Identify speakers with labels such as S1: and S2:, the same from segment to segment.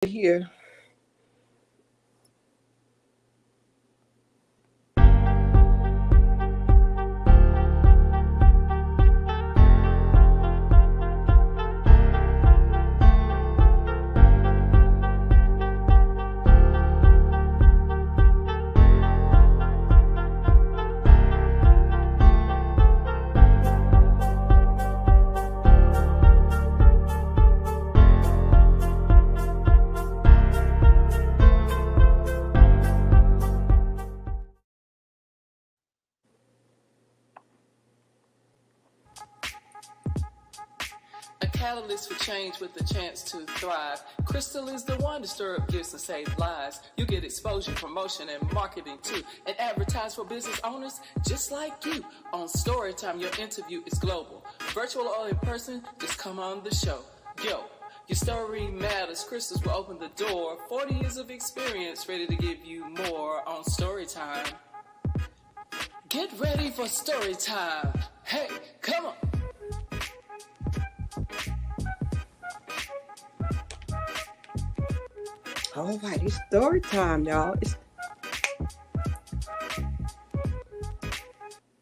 S1: Here.
S2: A catalyst for change with the chance to thrive. Crystal is the one to stir up gifts and save lives. You get exposure, promotion, and marketing too. And advertise for business owners just like you. On Storytime, your interview is global. Virtual or in person, just come on the show. Yo, your story matters. Crystals will open the door. 40 years of experience, ready to give you more on Storytime. Get ready for Storytime. Hey, come on.
S1: All right, it's story time, y'all.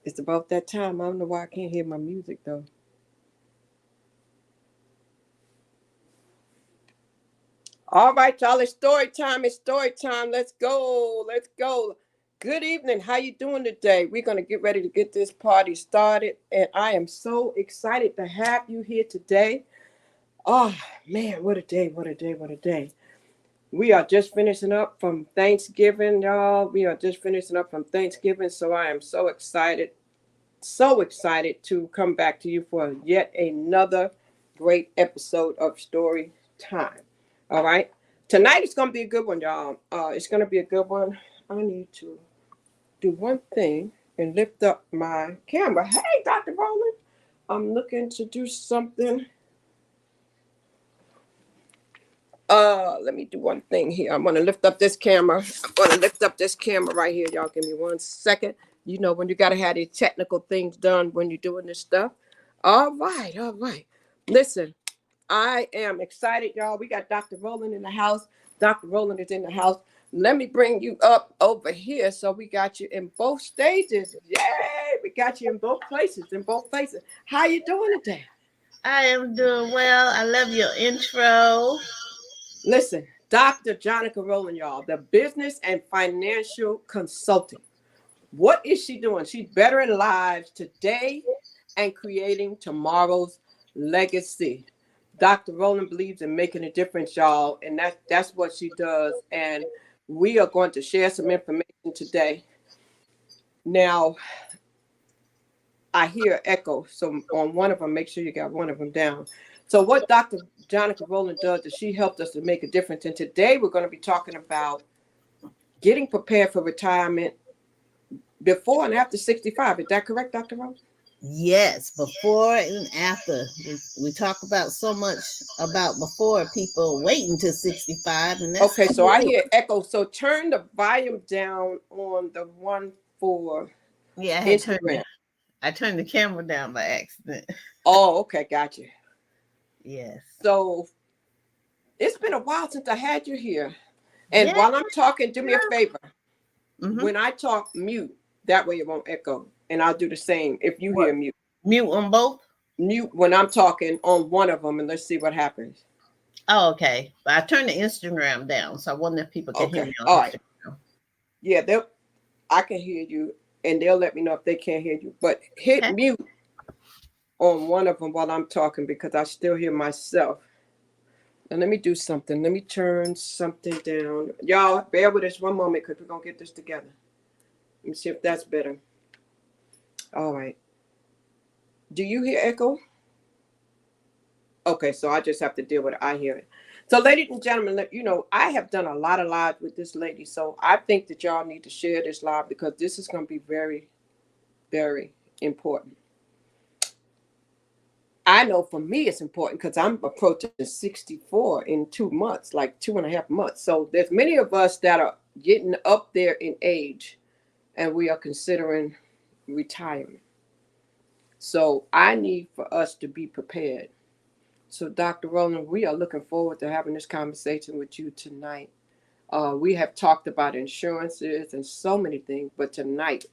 S1: It's about that time. I don't know why I can't hear my music though. All right, y'all. It's story time. It's story time. Let's go. Let's go. Good evening. How you doing today? We're gonna get ready to get this party started, and I am so excited to have you here today. Oh man, what a day! What a day! What a day! We are just finishing up from Thanksgiving, y'all. We are just finishing up from Thanksgiving. So I am so excited to come back to you for yet another great episode of Story Time. All right. Tonight is going to be a good one, y'all. It's going to be a good one. I need to do one thing and lift up my camera. Hey, Dr. Rowland. I'm looking to do something. Let me do one thing here. I'm gonna lift up this camera. Right here. Y'all give me 1 second. You know when you gotta have these technical things done when you're doing this stuff. All right. Listen, I am excited, y'all. We got Dr. Rowland in the house. Dr. Rowland is in the house. Let me bring you up over here. So we got you in both stages. Yay! We got you in both places. How you doing today?
S3: I am doing well. I love your intro.
S1: Listen, Dr. Jonica Rowland, y'all, the business and financial consultant. What is she doing? She's bettering lives today and creating tomorrow's legacy. Dr. Rowland believes in making a difference, y'all, and that's what she does. And we are going to share some information today. Now, I hear echo, so on one of them, make sure you got one of them down. So what Dr. Jonica Rowland does is she helped us to make a difference. And today we're going to be talking about getting prepared for retirement before and after 65. Is that correct, Dr. Rowland?
S3: Yes, before and after. We talk about so much about before people waiting till 65. And that's
S1: okay, so I hear echo. So turn the volume down on the one for Instagram.
S3: I turned the camera down by accident.
S1: Oh, okay, gotcha.
S3: Yes.
S1: So it's been a while since I had you here. And while I'm talking, do me a favor. Mm-hmm. When I talk, mute. That way it won't echo. And I'll do the same if you hear mute.
S3: Mute on both?
S1: Mute when I'm talking on one of them, and let's see what happens.
S3: Oh, okay. But I turned the Instagram down, so I wonder if people can hear me on
S1: All
S3: Instagram.
S1: Right. Yeah, I can hear you, and they'll let me know if they can't hear you. But hit mute on one of them while I'm talking because I still hear myself. And let me do something. Let me turn something down. Y'all, bear with us one moment because we're going to get this together. Let me see if that's better. All right. Do you hear echo? Okay, so I just have to deal with it. I hear it. So, ladies and gentlemen, you know, I have done a lot of lives with this lady. So I think that y'all need to share this live because this is going to be very, very important. I know for me it's important because I'm approaching 64 in 2 months, like 2.5 months. So there's many of us that are getting up there in age and we are considering retirement. So I need for us to be prepared. So, Dr. Rowland, we are looking forward to having this conversation with you tonight. We have talked about insurances and so many things, but tonight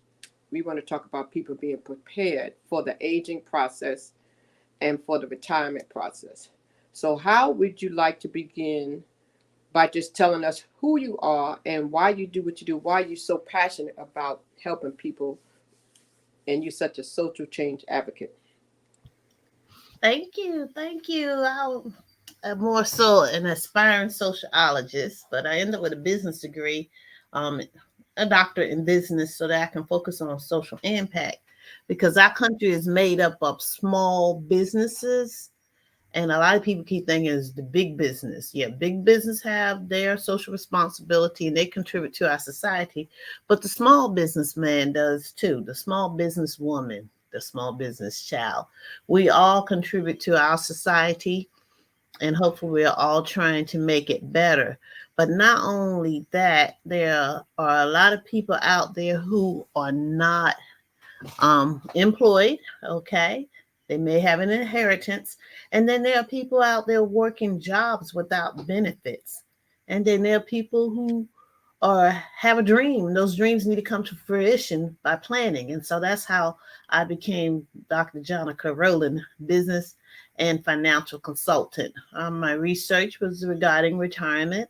S1: we want to talk about people being prepared for the aging process and for the retirement process. So, how would you like to begin by just telling us who you are and why you do what you do, why you're so passionate about helping people, and you're such a social change advocate?
S3: Thank you. Thank you. I'm more so an aspiring sociologist, but I ended up with a business degree, um, a doctorate in business, so that I can focus on social impact because our country is made up of small businesses. And a lot of people keep thinking it's the big business. Yeah, big business have their social responsibility and they contribute to our society, but the small businessman does too. The small business woman, the small business child. We all contribute to our society, and hopefully we're all trying to make it better. But not only that, there are a lot of people out there who are not employed, okay? They may have an inheritance. And then there are people out there working jobs without benefits. And then there are people who are have a dream. Those dreams need to come to fruition by planning. And so that's how I became Dr. Jonica Rowland, business and financial consultant. My research was regarding retirement.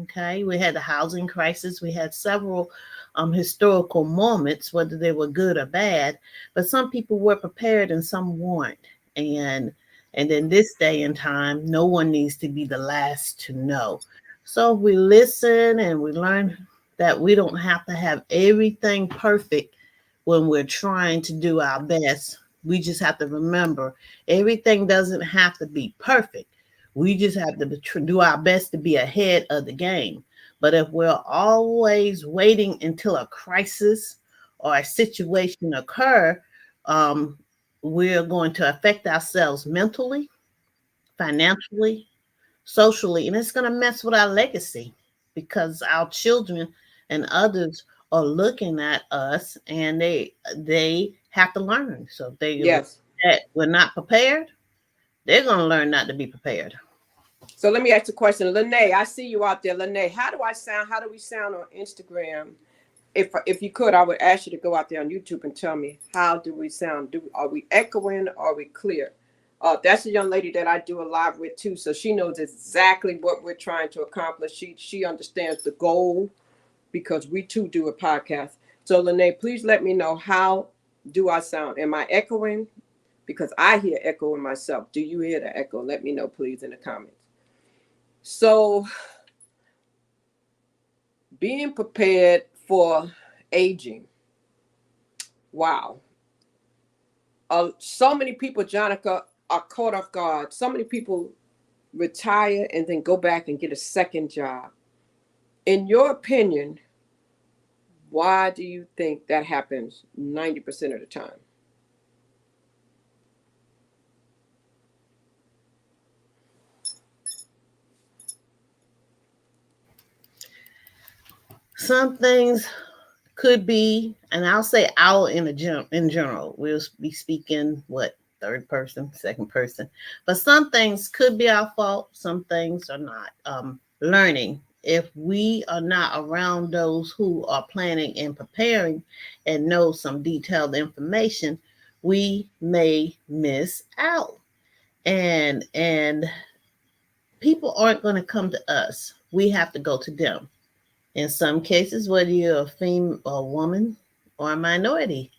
S3: Okay, we had the housing crisis. We had several historical moments, whether they were good or bad. But some people were prepared and some weren't. And and in this day and time, no one needs to be the last to know. So we listen and we learn that we don't have to have everything perfect when we're trying to do our best. We just have to remember everything doesn't have to be perfect. We just have to do our best to be ahead of the game. But if we're always waiting until a crisis or a situation occur, um, we're going to affect ourselves mentally, financially, socially, and it's going to mess with our legacy because our children and others are looking at us and they have to learn. So if they
S1: Yes.
S3: that we're not prepared, they're going to learn not to be prepared.
S1: So let me ask you a question. Lene, I see you out there. Lene, how do I sound? How do we sound on Instagram? If you could, I would ask you to go out there on YouTube and tell me how do we sound? Are we echoing? Are we clear? That's a young lady that I do a live with too, so she knows exactly what we're trying to accomplish. She understands the goal because we too do a podcast. So Lene, please let me know, how do I sound? Am I echoing? Because I hear echoing myself. Do you hear the echo? Let me know, please, in the comments. So being prepared for aging. Wow. So many people, Jonica, are caught off guard. So many people retire and then go back and get a second job. In your opinion, why do you think that happens 90% of the time?
S3: Some things could be, and I'll say "our" in general. We'll be speaking what third person, second person, but some things could be our fault. Some things are not. Learning. If we are not around those who are planning and preparing and know some detailed information, we may miss out. And people aren't going to come to us. We have to go to them. In some cases, whether you're a female, a woman, or a minority,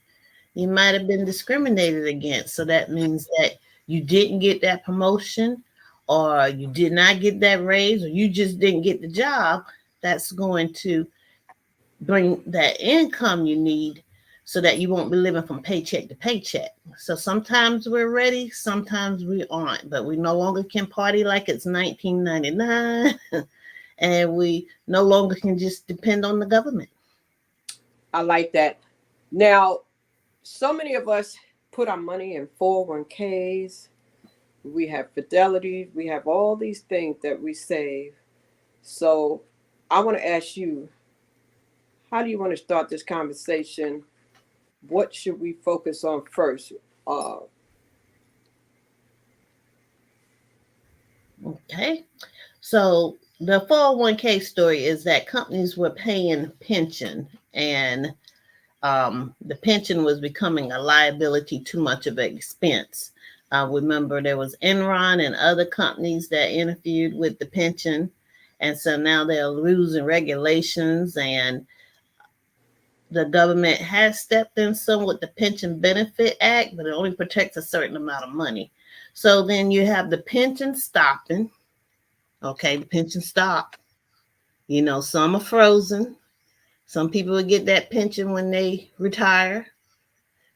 S3: you might have been discriminated against. So that means that you didn't get that promotion, or you did not get that raise, or you just didn't get the job. That's going to bring that income you need so that you won't be living from paycheck to paycheck. So sometimes we're ready, sometimes we aren't, but we no longer can party like it's 1999. And we no longer can just depend on the government.
S1: I like that. Now, so many of us put our money in 401ks. We have fidelity. We have all these things that we save. So I want to ask you, how do you want to start this conversation? What should we focus on first? Uh,
S3: Okay. So the 401k story is that companies were paying pension, and the pension was becoming a liability, too much of an expense. Remember, there was Enron and other companies that interfered with the pension, and so now they're losing regulations, and the government has stepped in some with the Pension Benefit Act, but it only protects a certain amount of money. So then you have the pension stopping. Okay, the pension stop. You know, some are frozen. Some people will get that pension when they retire.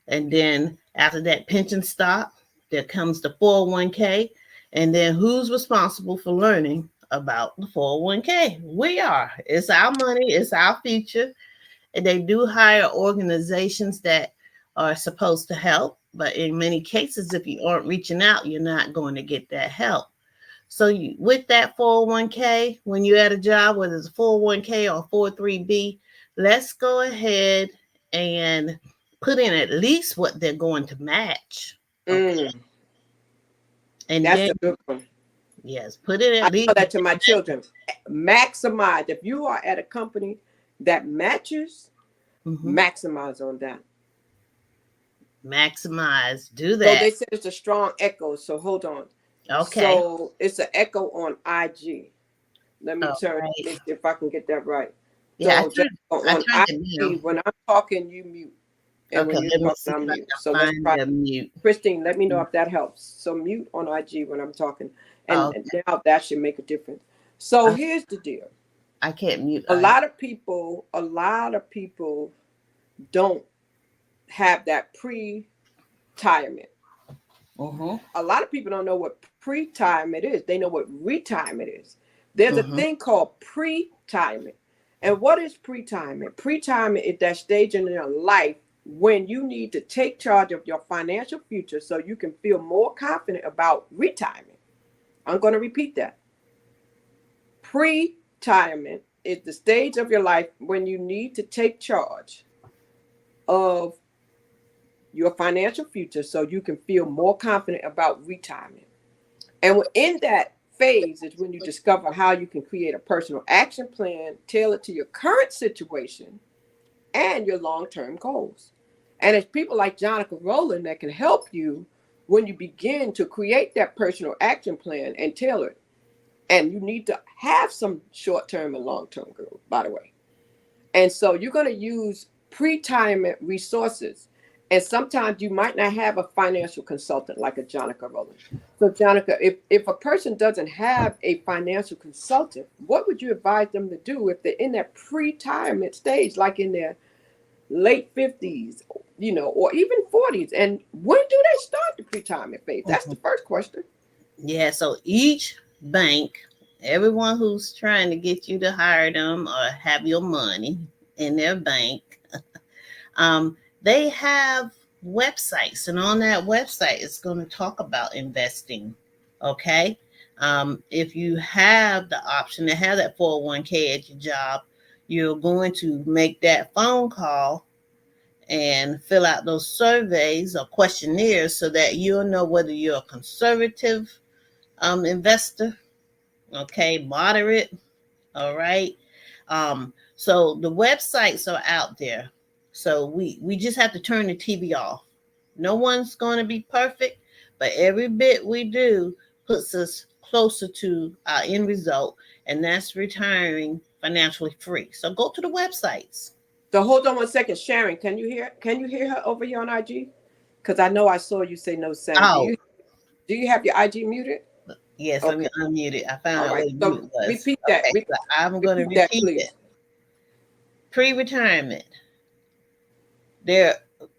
S3: And then after that pension stop, there comes the 401k. And then who's responsible for learning about the 401k? We are. It's our money, it's our future. And they do hire organizations that are supposed to help. But in many cases, if you aren't reaching out, you're not going to get that help. So with that 401k, when you're at a job, whether it's a 401k or 403b, let's go ahead and put in at least what they're going to match. Okay.
S1: Mm,
S3: And
S1: that's
S3: then,
S1: a good one.
S3: yes, put in
S1: I
S3: at least
S1: tell that to my children. Maximize. If you are at a company that matches,
S3: Mhm.
S1: maximize on that.
S3: Maximize, do
S1: So
S3: that.
S1: they said it's a strong echo. So hold on.
S3: Okay.
S1: So it's an echo on IG. Let me
S3: All
S1: turn. Let me
S3: right.
S1: see if I can get that right.
S3: Yeah,
S1: So just
S3: I
S1: on
S3: turned it
S1: IG,
S3: down.
S1: when I'm talking, you mute, and
S3: Okay,
S1: when you're
S3: let me
S1: talking,
S3: see
S1: I
S3: if I
S1: mute. So
S3: can
S1: let's
S3: find
S1: try.
S3: the mute.
S1: Christine, let me know if that helps. So mute on IG when I'm talking, and
S3: Oh,
S1: now that should make a difference. So
S3: I,
S1: here's the deal.
S3: I can't mute.
S1: A lot of people don't have that pre-retirement.
S3: Uh-huh.
S1: A lot of people don't know what pre-retirement is. They know what retirement is. There's a
S3: Uh-huh.
S1: thing called pre-retirement. And what is pre-retirement? Pre-retirement is that stage in your life when you need to take charge of your financial future so you can feel more confident about retirement. I'm going to repeat that. Pre-retirement is the stage of your life when you need to take charge of your financial future so you can feel more confident about retirement. And in that phase is when you discover how you can create a personal action plan tailored to your current situation and your long term goals. And it's people like Jonica Rowland that can help you when you begin to create that personal action plan and tailor it. And you need to have some short term and long term goals, by the way. And so you're going to use pre-retirement resources. And sometimes you might not have a financial consultant like a Jonica Rowland. So, Jonica, if a person doesn't have a financial consultant, what would you advise them to do if they're in that pre-retirement stage, like in their late 50s, or even 40s? And when do they start the pre-retirement phase? That's the first question.
S3: Yeah, so each bank, everyone who's trying to get you to hire them or have your money in their bank, they have websites, and on that website, it's going to talk about investing. Okay. If you have the option to have that 401k at your job, you're going to make that phone call and fill out those surveys or questionnaires so that you'll know whether you're a conservative investor, okay, moderate, all right. So the websites are out there. So we just have to turn the TV off. No one's going to be perfect, but every bit we do puts us closer to our end result, and that's retiring financially free. So go to the websites.
S1: So hold on one second, Sharon. Can you hear her over here on IG? Because I know I saw you say no sound.
S3: Oh,
S1: Do you have your IG muted?
S3: yes, let me
S1: Okay.
S3: unmute it. I found
S1: All
S3: out
S1: right.
S3: what the
S1: So
S3: mute was.
S1: repeat that.
S3: Okay, so I'm going to
S1: Repeat that,
S3: repeat it.
S1: please.
S3: Pre-retirement. There,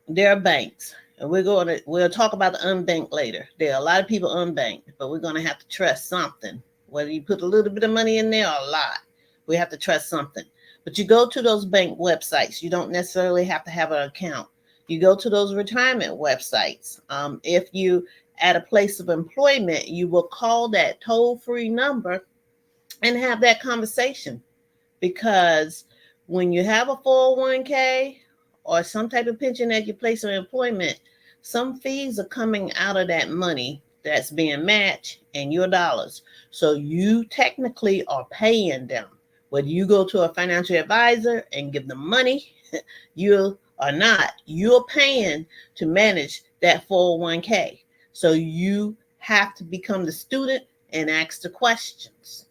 S3: there are banks, and we'll talk about the unbanked later. There are a lot of people unbanked, but we're gonna have to trust something. Whether you put a little bit of money in there or a lot, we have to trust something. But you go to those bank websites. You don't necessarily have to have an account. You go to those retirement websites. If you at a place of employment, you will call that toll-free number and have that conversation, because when you have a 401k or some type of pension at your place of employment, some fees are coming out of that money that's being matched and your dollars. So you technically are paying them. Whether you go to a financial advisor and give them money, you are not. You're paying to manage that 401k. So you have to become the student and ask the questions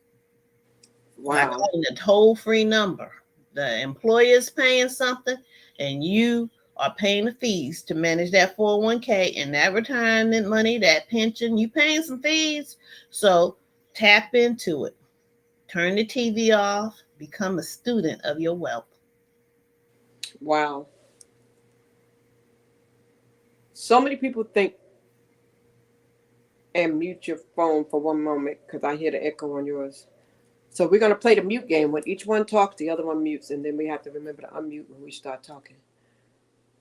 S3: by
S1: Wow.
S3: calling a toll-free number. The employer is paying something, and you are paying the fees to manage that 401k and that retirement money, that pension. You paying some fees, so tap into it. Turn the TV off. Become a student of your wealth.
S1: Wow. So many people think, and mute your phone for one moment because I hear the echo on yours. So we're going to play the mute game. When each one talks, the other one mutes, and then we have to remember to unmute when we start talking.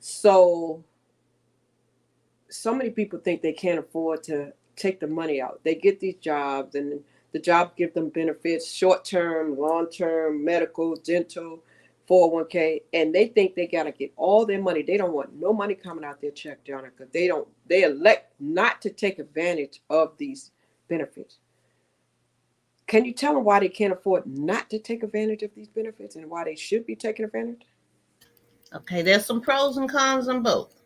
S1: So many people think they can't afford to take the money out. They get these jobs, and the job give them benefits, short term, long term, medical, dental, 401k, and they think they gotta get all their money. They don't want no money coming out their check, Jonica. They elect not to take advantage of these benefits. Can you tell them why they can't afford not to take advantage of these benefits and why they should be taking advantage?
S3: Okay, there's some pros and cons on both.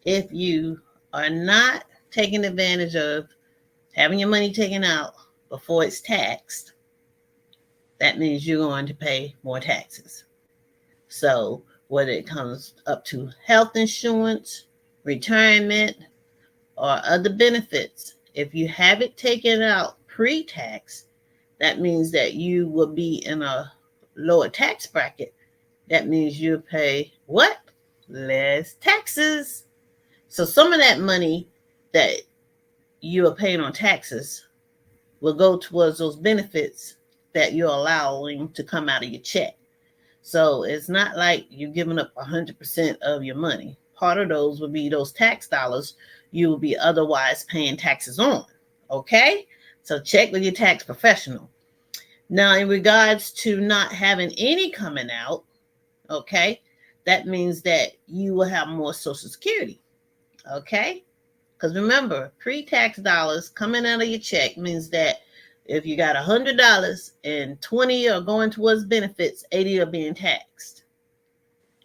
S3: If you are not taking advantage of having your money taken out before it's taxed, that means you're going to pay more taxes. So whether it comes up to health insurance, retirement, or other benefits, if you have it taken out pre-tax, that means that you will be in a lower tax bracket. That means you pay what? Less taxes. So some of that money that you are paying on taxes will go towards those benefits that you're allowing to come out of your check. So it's not like you're giving up 100% of your money. Part of those will be those tax dollars you will be otherwise paying taxes on. Okay? So check with your tax professional. Now, in regards to not having any coming out, okay, that means that you will have more Social Security. Okay? Because remember, pre-tax dollars coming out of your check means that if you got $100 and 20 are going towards benefits, 80 are being taxed.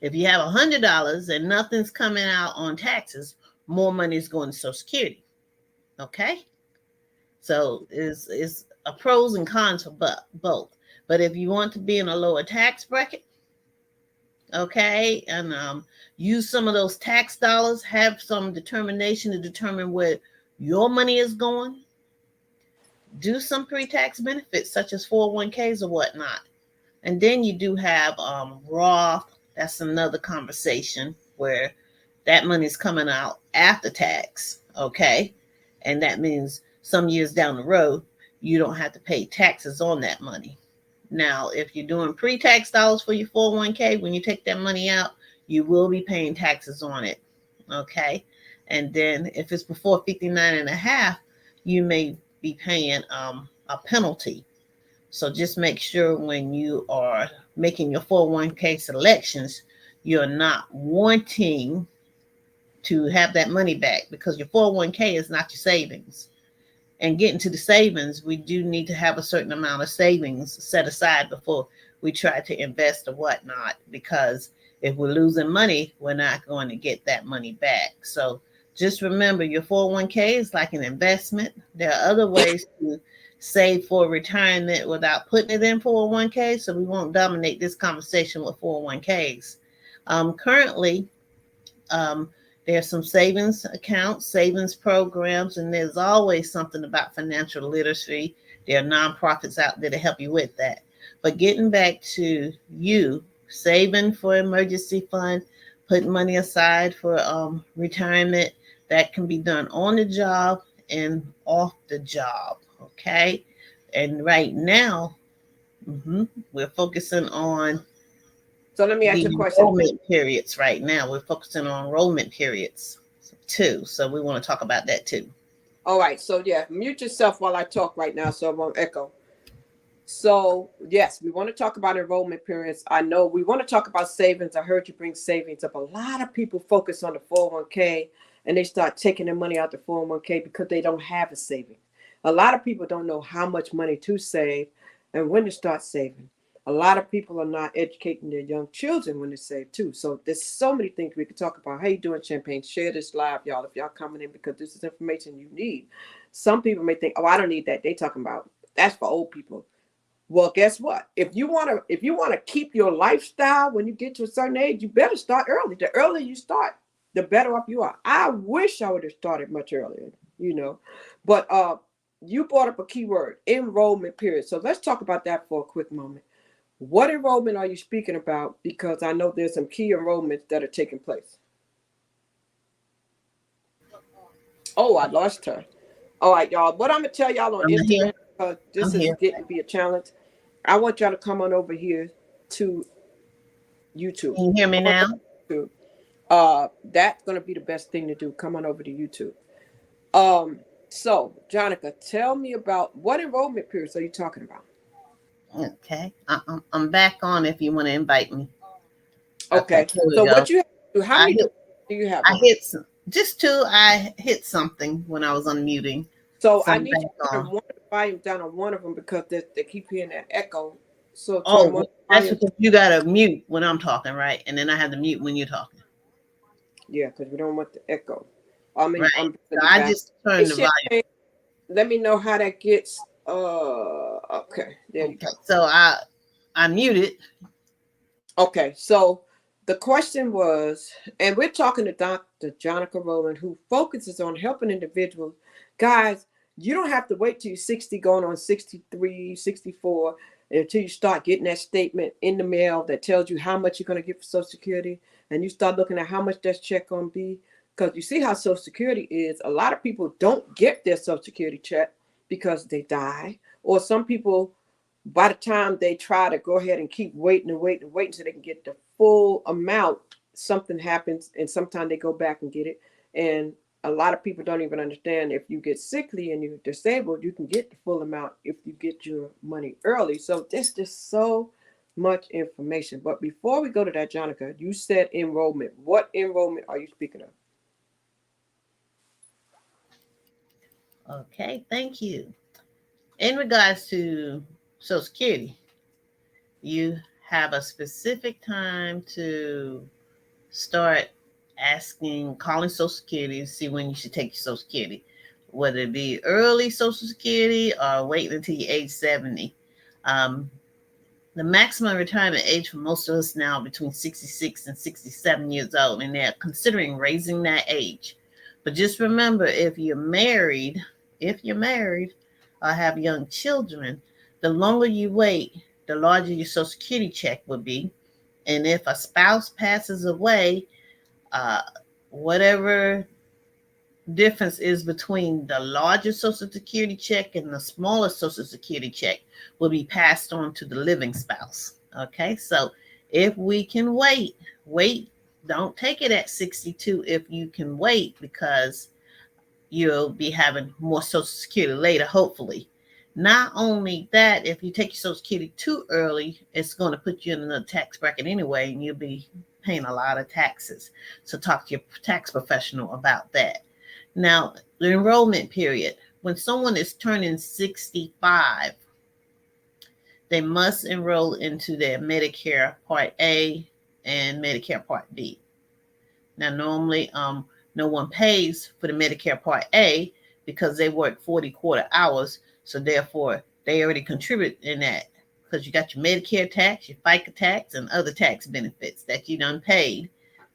S3: If you have $100 and nothing's coming out on taxes, more money is going to Social Security. Okay? So it's a pros and cons for both. But if you want to be in a lower tax bracket, okay, and use some of those tax dollars, have some determination to determine where your money is going, do some pre-tax benefits such as 401ks or whatnot. And then you do have Roth. That's another conversation where that money is coming out after tax, okay? And that means some years down the road, you don't have to pay taxes on that money. Now, if you're doing pre-tax dollars for your 401k, when you take that money out, you will be paying taxes on it, okay? And then if it's before 59 and a half, you may be paying a penalty. So just make sure when you are making your 401k selections, you're not wanting to have that money back because your 401k is not your savings. And getting to the savings, we do need to have a certain amount of savings set aside before we try to invest or whatnot, because if we're losing money, we're not going to get that money back. So just remember, your 401k is like an investment. There are other ways to save for retirement without putting it in 401k, so we won't dominate this conversation with 401ks. Currently, there's some savings accounts, savings programs, and there's always something about financial literacy. There are nonprofits out there to help you with that. But getting back to you, saving for emergency fund, putting money aside for retirement, that can be done on the job and off the job, okay? And right now, we're focusing on
S1: So let me ask
S3: the
S1: you a question.
S3: enrollment periods right now. We're focusing on enrollment periods too. So we want to talk about that too.
S1: All right. So yeah, mute yourself while I talk right now so I won't echo. So yes, we want to talk about enrollment periods. I know we want to talk about savings. I heard you bring savings up. A lot of people focus on the 401k. and they start taking their money out the 401k because they don't have a saving. A lot of people don't know how much money to save and when to start saving. A lot of people are not educating their young children when they save too. So there's so many things we could talk about. How you doing, Champagne? Share this live, y'all, if y'all coming in, because this is information you need. Some people may think, oh, I don't need that. They talking about that's for old people. Well, guess what? If you wanna keep your lifestyle when you get to a certain age, you better start early. The earlier you start, the better off you are. I wish I would have started much earlier, But you brought up a key word, enrollment period. So let's talk about that for a quick moment. What enrollment are you speaking about? Because I know there's some key enrollments that are taking place. Oh, I lost her. All right, y'all. What I'm gonna tell y'all on
S3: I'm
S1: Instagram,
S3: here.
S1: because
S3: I'm
S1: this is
S3: here.
S1: getting to be a challenge. I want y'all to come on over here to YouTube.
S3: Can you hear me now?
S1: To, that's gonna be the best thing to do. Come on over to YouTube. So Jonica, tell me about what enrollment periods are you talking about?
S3: Okay. I'm back on if you want to invite me. Okay,
S1: Okay.
S3: here we
S1: So
S3: go.
S1: what you have to do? How
S3: I
S1: many
S3: hit,
S1: do you have
S3: I
S1: on?
S3: hit some, just two. I hit something when I was unmuting.
S1: So
S3: So
S1: I
S3: I'm
S1: need
S3: back
S1: you to turn
S3: on.
S1: one of the volumes down on one of them because they keep hearing that echo. So turn one
S3: Oh, that's
S1: volume.
S3: because you got to mute when I'm talking, right? And then I have to mute when you're talking,
S1: Yeah, because we don't want the echo. I mean,
S3: right?
S1: I'm
S3: So
S1: in the
S3: I
S1: back.
S3: just
S1: Hey,
S3: turned the volume.
S1: Champagne, let me know how that gets. Okay, there you
S3: Okay.
S1: go.
S3: So I muted.
S1: Okay, so the question was, and we're talking to Dr. Jonica Rowland, who focuses on helping individuals. Guys, you don't have to wait till you're 60, going on 63, 64, until you start getting that statement in the mail that tells you how much you're going to get for Social Security. And you start looking at how much that check going to be. Because you see how Social Security is. A lot of people don't get their Social Security check because they die. Or some people, by the time they try to go ahead and keep waiting and waiting and waiting so they can get the full amount, something happens and sometimes they go back and get it. And a lot of people don't even understand if you get sickly and you're disabled, you can get the full amount if you get your money early. So there's just so much information. But before we go to that, Jonica, you said enrollment. What enrollment are you speaking of?
S3: Okay. Thank you. In regards to Social Security, you have a specific time to start asking, calling Social Security to see when you should take your Social Security, whether it be early Social Security or waiting until you're age 70. Um, the maximum retirement age for most of us now between 66 and 67 years old, and they're considering raising that age. But just remember, if you're married or have young children, the longer you wait, the larger your Social Security check would be. And if a spouse passes away, uh, whatever difference is between the larger Social Security check and the smaller Social Security check will be passed on to the living spouse. Okay, so if we can wait, don't take it at 62 if you can wait, because you'll be having more Social Security later, hopefully. Not only that, if you take your Social Security too early, it's going to put you in another tax bracket anyway, and you'll be paying a lot of taxes. So talk to your tax professional about that. Now, the enrollment period. When someone is turning 65, they must enroll into their Medicare Part A and Medicare Part B. Now, normally, no one pays for the Medicare Part A because they work 40 quarter hours. So therefore, they already contribute in that, because you got your Medicare tax, your FICA tax, and other tax benefits that you done paid,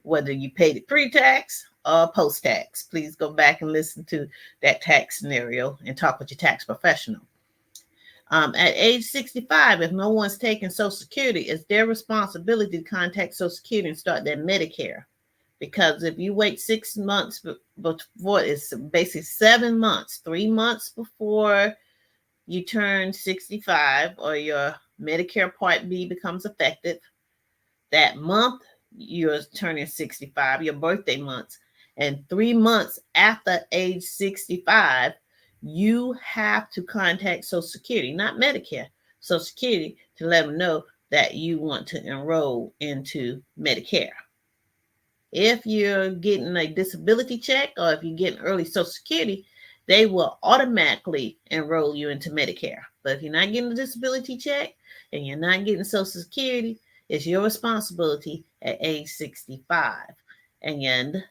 S3: whether you paid it pre-tax or post-tax. Please go back and listen to that tax scenario and talk with your tax professional. At age 65, if no one's taking Social Security, it's their responsibility to contact Social Security and start their Medicare. Because if you wait 6 months before, it's basically 7 months, 3 months before you turn 65 or your Medicare Part B becomes effective, that month you're turning 65, your birthday months, and 3 months after age 65, you have to contact Social Security, not Medicare, Social Security, to let them know that you want to enroll into Medicare. If you're getting a disability check or if you're getting early Social Security, they will automatically enroll you into Medicare. But if you're not getting a disability check and you're not getting Social Security, it's your responsibility at age 65. And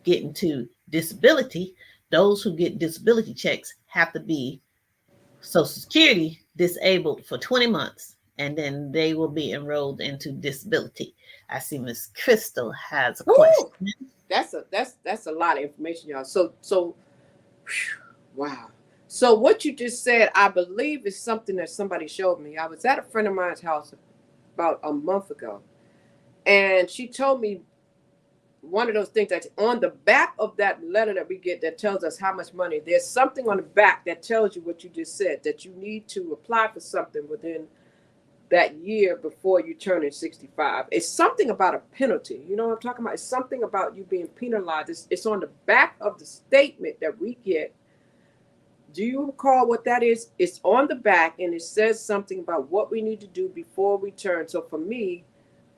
S3: getting to disability, those who get disability checks have to be Social Security disabled for 20 months, and then they will be enrolled into disability. I see Miss Crystal has a question.
S1: Woo! That's a lot of information, y'all. So whew, wow. So what you just said, I believe, is something that somebody showed me. I was at a friend of mine's house about a month ago, and she told me one of those things that's on the back of that letter that we get that tells us how much money. There's something on the back that tells you what you just said, that you need to apply for something within that year before you turn in 65. It's something about a penalty. You know what I'm talking about? It's something about you being penalized. It's on the back of the statement that we get. Do you recall what that is? It's on the back and it says something about what we need to do before we turn. So for me,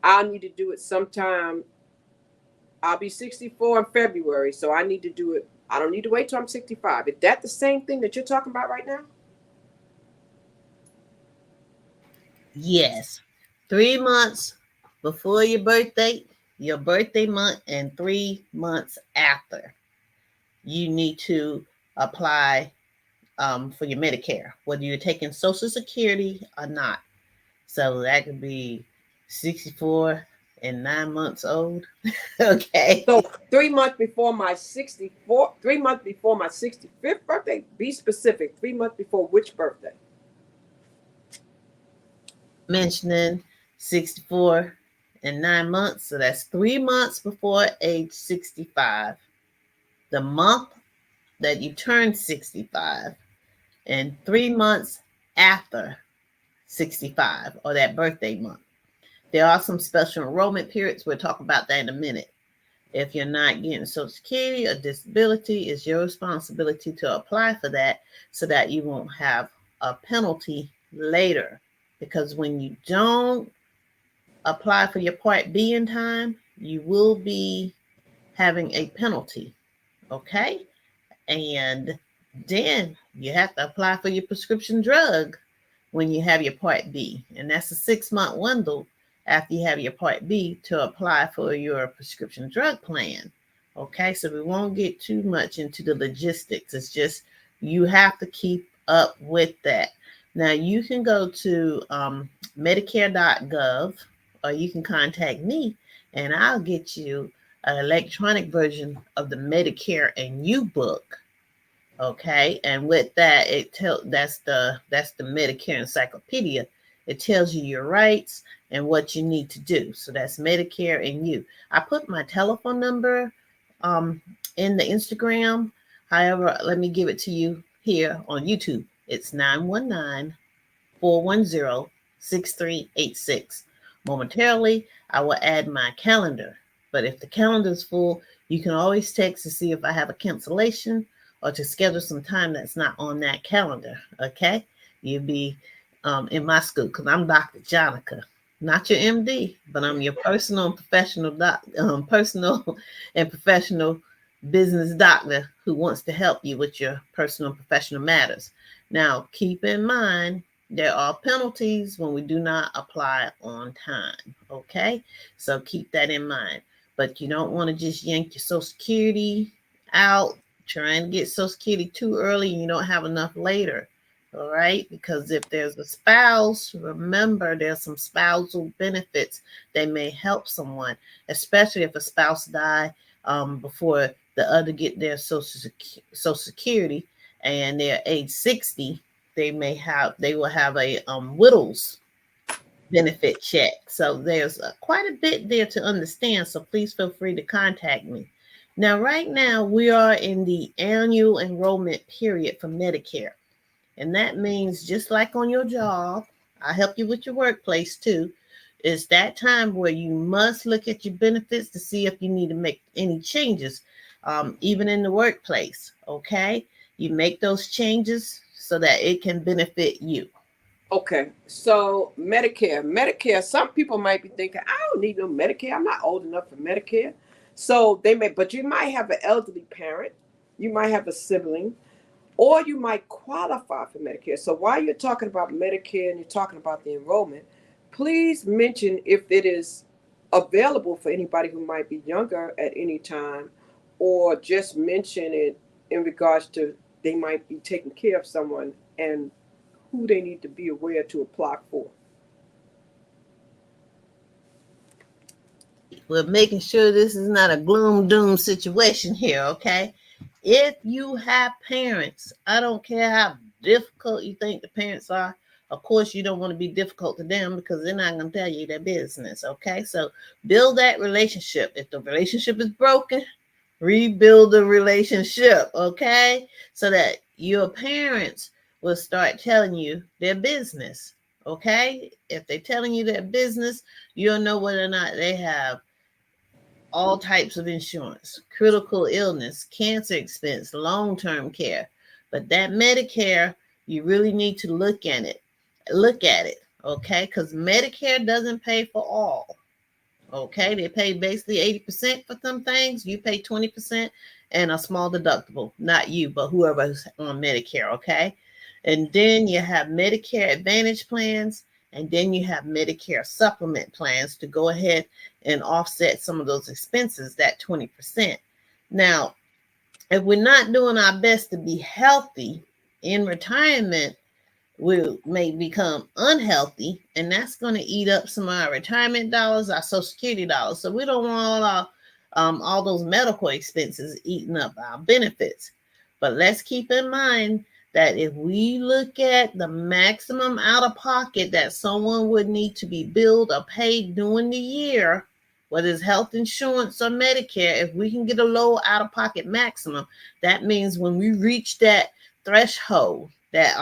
S1: I'll need to do it sometime. I'll be 64 in February, so I need to do it. I don't need to wait till I'm 65. Is that the same thing that you're talking about right now?
S3: Yes, 3 months before your birthday month, and 3 months after, you need to apply for your Medicare, whether you're taking Social Security or not. So that could be 64 and 9 months old. Okay.
S1: So 3 months before my 64, 3 months before my 65th birthday. Be specific. 3 months before which birthday?
S3: Mentioning 64 and 9 months. So that's 3 months before age 65. The month that you turn 65, and 3 months after 65 or that birthday month. There are some special enrollment periods. We'll talk about that in a minute. If you're not getting Social Security or disability, it's your responsibility to apply for that so that you won't have a penalty later. Because when you don't apply for your Part B in time, you will be having a penalty. Okay? And then you have to apply for your prescription drug when you have your Part B. And that's a 6-month window after you have your Part B to apply for your prescription drug plan. Okay, so we won't get too much into the logistics. It's just you have to keep up with that. Now, you can go to Medicare.gov, or you can contact me, and I'll get you an electronic version of the Medicare and You book. Okay, and with that, that's the Medicare encyclopedia. It tells you your rights and what you need to do. So that's Medicare and You. I put my telephone number in the Instagram. However, let me give it to you here on YouTube. It's 919-410-6386. Momentarily, I will add my calendar. But if the calendar is full, you can always text to see if I have a cancellation or to schedule some time that's not on that calendar. Okay, you'll be in my school because I'm Dr. Jonica, not your MD, but I'm your personal and professional personal and professional business doctor who wants to help you with your personal and professional matters. Now, keep in mind there are penalties when we do not apply on time. Okay, so keep that in mind. But you don't want to just yank your Social Security out trying to get Social Security too early and you don't have enough later. All right, because if there's a spouse, remember there's some spousal benefits that may help someone, especially if a spouse die before the other get their Social Security and they're age 60. They will have a widow's benefit check. So there's quite a bit there to understand. So please feel free to contact me. Now, right now, we are in the annual enrollment period for Medicare. And that means just like on your job, I help you with your workplace too. It's that time where you must look at your benefits to see if you need to make any changes, even in the workplace. Okay, you make those changes so that it can benefit you.
S1: Okay, so Medicare. Some people might be thinking, I don't need no Medicare. I'm not old enough for Medicare. So they may, but you might have an elderly parent, you might have a sibling, or you might qualify for Medicare. So while you're talking about Medicare and you're talking about the enrollment, please mention if it is available for anybody who might be younger at any time, or just mention it in regards to they might be taking care of someone and who they need to be aware to apply for.
S3: We're making sure this is not a gloom doom situation here, okay? If you have parents, I don't care how difficult you think the parents are. Of course, you don't want to be difficult to them because they're not going to tell you their business, okay? So build that relationship. If the relationship is broken, rebuild the relationship, okay? So that your parents will start telling you their business, okay? If they're telling you their business, you'll know whether or not they have all types of insurance, critical illness, cancer expense, long-term care. But that Medicare, you really need to look at it. Look at it, okay? Because Medicare doesn't pay for all. Okay, they pay basically 80% for some things. You pay 20% and a small deductible. Not you, but whoever's on Medicare, okay? And then you have Medicare Advantage plans, and then you have Medicare supplement plans to go ahead and offset some of those expenses, that 20%. Now, if we're not doing our best to be healthy in retirement, we may become unhealthy, and that's going to eat up some of our retirement dollars, our Social Security dollars. So we don't want all those medical expenses eating up our benefits. But let's keep in mind that if we look at the maximum out of pocket that someone would need to be billed or paid during the year, whether it's health insurance or Medicare, if we can get a low out of pocket maximum, that means when we reach that threshold, that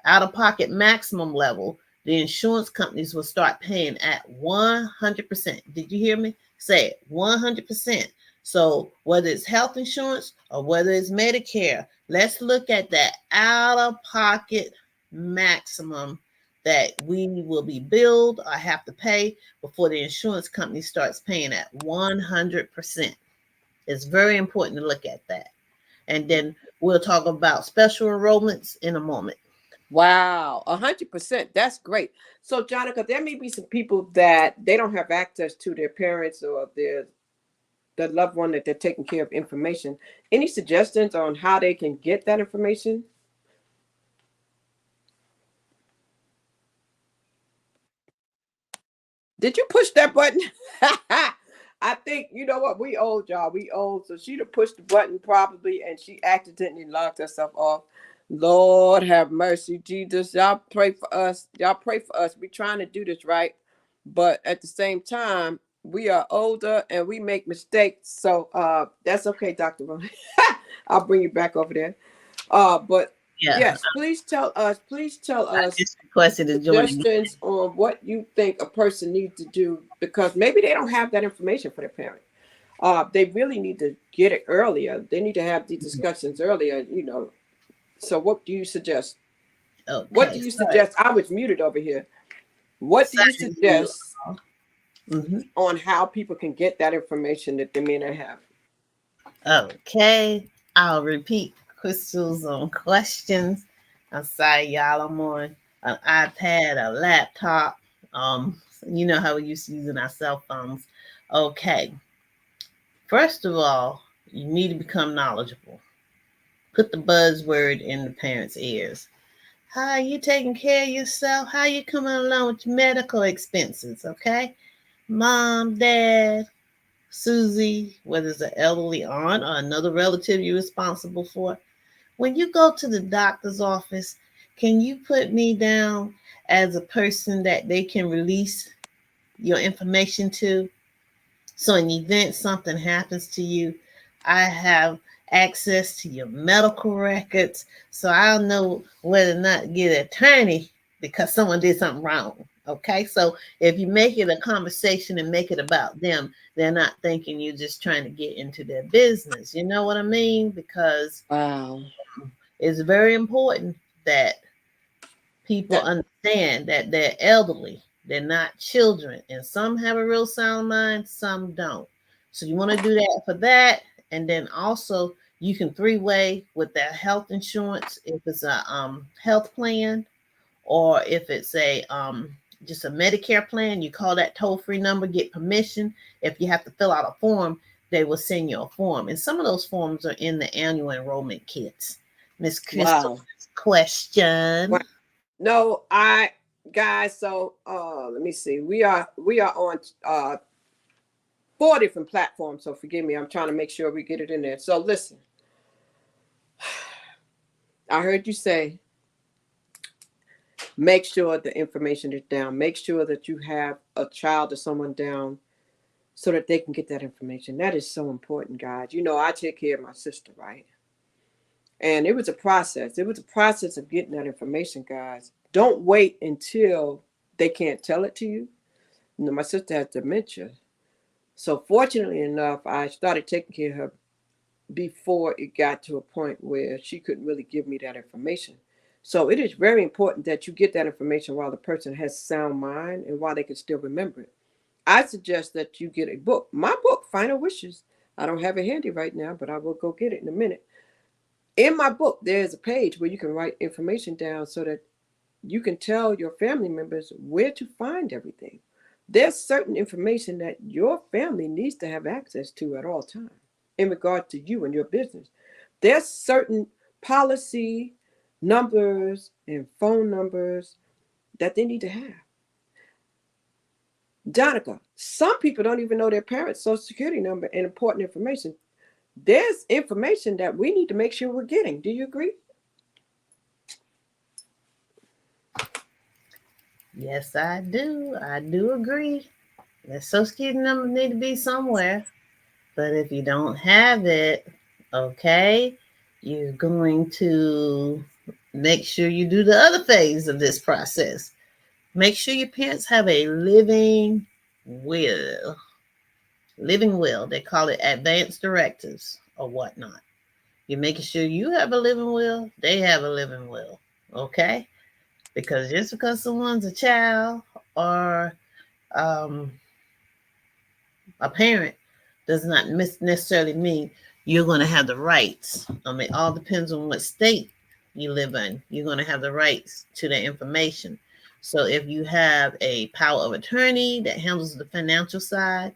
S3: out of pocket maximum level, the insurance companies will start paying at 100%. Did you hear me? Say it, 100%. So whether it's health insurance or whether it's Medicare, let's look at that out of pocket maximum that we will be billed or have to pay before the insurance company starts paying at 100%. It's very important to look at that. And then we'll talk about special enrollments in a moment.
S1: Wow, 100%. That's great. So, Jonica, there may be some people that they don't have access to their parents or the loved one that they're taking care of information. Any suggestions on how they can get that information? Did you push that button? I think you know what, we old, y'all. We old. So she'd have pushed the button probably, and she accidentally locked herself off. Lord have mercy, Jesus. Y'all pray for us. Y'all pray for us. We trying to do this right, but at the same time, we are older and we make mistakes. So that's okay, Dr. Ron. I'll bring you back over there. But
S3: Yeah,
S1: yes, please tell
S3: I
S1: us
S3: just requested to join again.
S1: suggestions on what you think a person needs to do, because maybe they don't have that information for their parent. They really need to get it earlier. They need to have these discussions earlier. So what do you suggest? What do
S3: Okay,
S1: you
S3: sorry.
S1: suggest? I was muted over here. What do you
S3: Sorry, you
S1: suggest
S3: all. Mhm.
S1: on how people can get that information that they may not have?
S3: Okay, I'll repeat Crystal's questions. I'm sorry, y'all. I'm on an iPad, a laptop. You know how we used to using our cell phones. Okay, first of all, you need to become knowledgeable. Put the buzzword in the parents' ears. How are you taking care of yourself? How are you coming along with your medical expenses? Okay, mom, dad, Susie, whether it's an elderly aunt or another relative you're responsible for. When you go to the doctor's office, can you put me down as a person that they can release your information to? So, in the event something happens to you, I have access to your medical records, so I'll know whether or not to get an attorney because someone did something wrong. Okay, so if you make it a conversation and make it about them, they're not thinking you're just trying to get into their business. You know what I mean? Because
S1: Wow.
S3: it's very important that people
S1: That
S3: understand that they're elderly, they're not children, and some have a real sound mind, some don't. So you want to do that for that. And then also you can three-way with that health insurance if it's a health plan, or if it's a just a Medicare plan. You call that toll-free number, get permission. If you have to fill out a form, they will send you a form. And some of those forms are in the annual enrollment kits. Miss Crystal,
S1: Wow.
S3: question.
S1: Wow. No, guys, so let me see. We are on 4 different platforms, so forgive me. I'm trying to make sure we get it in there. So listen. I heard you say make sure the information is down. Make sure that you have a child or someone down so that they can get that information. That is so important, guys. You know, I take care of my sister, right? And it was a process. It was a process of getting that information, guys. Don't wait until they can't tell it to you. You know, my sister has dementia. So fortunately enough, I started taking care of her before it got to a point where she couldn't really give me that information. So it is very important that you get that information while the person has sound mind and while they can still remember it. I suggest that you get a book. My book, Final Wishes. I don't have it handy right now, but I will go get it in a minute. In my book, there's a page where you can write information down so that you can tell your family members where to find everything. There's certain information that your family needs to have access to at all times in regard to you and your business. There's certain policy numbers and phone numbers that they need to have. Jonica, some people don't even know their parents' social security number and important information. There's information that we need to make sure we're getting. Do you agree?
S3: Yes, I do. I do agree. The social security number need to be somewhere. But if you don't have it, okay, you're going to make sure you do the other phase of this process. Make sure your parents have a living will. Living will. They call it advanced directives or whatnot. You're making sure you have a living will, they have a living will. Okay? Because just because someone's a child or a parent does not necessarily mean you're going to have the rights. It all depends on what state you live in. You're going to have the rights to the information. So if you have a power of attorney that handles the financial side,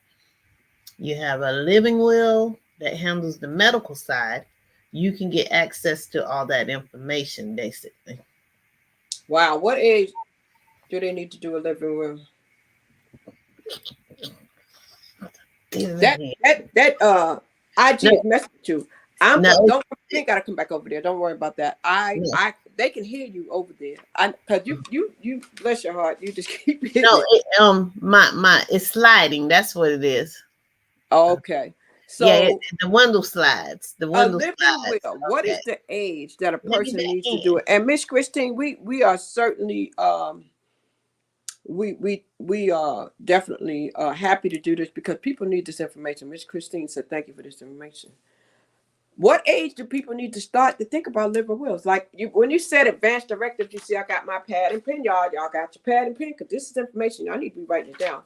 S3: you have a living will that handles the medical side, you can get access to all that information, basically.
S1: Wow. What age do they need to do a living will? That IG
S3: No,
S1: is messing with you. I'm
S3: no,
S1: don't you ain't gotta come back over there. Don't worry about that.
S3: no,
S1: They can hear you over there. Cause you bless your heart. You just keep hitting
S3: no.
S1: it.
S3: My it's sliding. That's what it is.
S1: Okay.
S3: Yeah,
S1: So
S3: the window slides. The
S1: a
S3: window
S1: living
S3: slides.
S1: will. What
S3: Okay,
S1: is the age that a
S3: let me
S1: person
S3: back
S1: needs to do
S3: in.
S1: it? And Miss Christine, we are certainly we are definitely happy to do this because people need this information. Miss Christine said, "Thank you for this information." What age do people need to start to think about living wills? Like when you said advanced directives, you see, I got my pad and pen, y'all. Y'all got your pad and pen because this is information y'all need to be writing it down.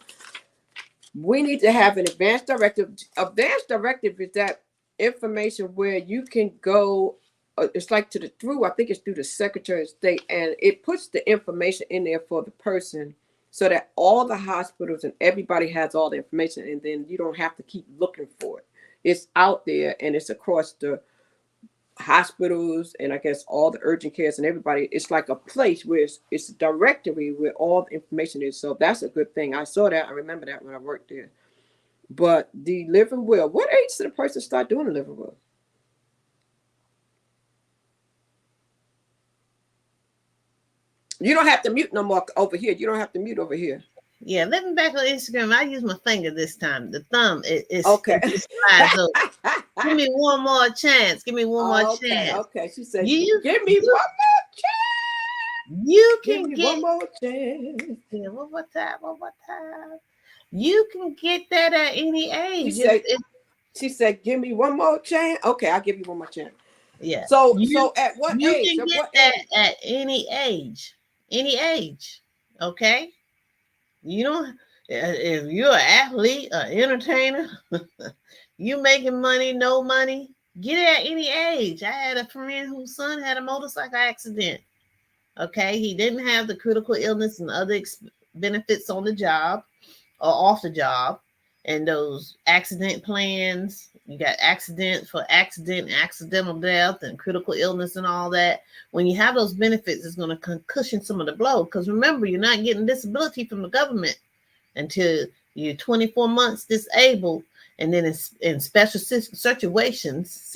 S1: We need to have an advanced directive. Advanced directive is that information where you can go. It's like I think it's through the Secretary of State, and it puts the information in there for the person so that all the hospitals and everybody has all the information, and then you don't have to keep looking for it. It's out there and it's across the hospitals and I guess all the urgent cares and everybody. It's like a place where it's a directory where all the information is. So that's a good thing. I saw that. I remember that when I worked there. But the living will, what age should a person start doing a living will? You don't have to mute no more over here. You don't have to mute over here.
S3: Yeah, let me back on Instagram. I use my finger this time. The thumb
S1: Okay.
S3: it slides over. Give me one more chance. Give me one more
S1: Okay.
S3: chance.
S1: Okay. She said,
S3: You
S1: give me one more chance.
S3: you
S1: Give
S3: can
S1: me
S3: get
S1: one more chance.
S3: yeah, one more time, one more time. You can get that at any
S1: She
S3: age.
S1: said, she said, give me one more chance. Okay, I'll give you one more chance.
S3: Yeah.
S1: So at what
S3: You
S1: age?
S3: can
S1: At
S3: get
S1: what
S3: that
S1: age?
S3: at any age. Any age. Okay? You don't If you're an athlete, an entertainer, you making money, no money, get it at any age. I had a friend whose son had a motorcycle accident. Okay, he didn't have the critical illness and other benefits on the job or off the job, and those accident plans. You got accident for accident, accidental death, and critical illness and all that. When you have those benefits, it's going to cushion some of the blow. Because remember, you're not getting disability from the government until you're 24 months disabled, and then in special situations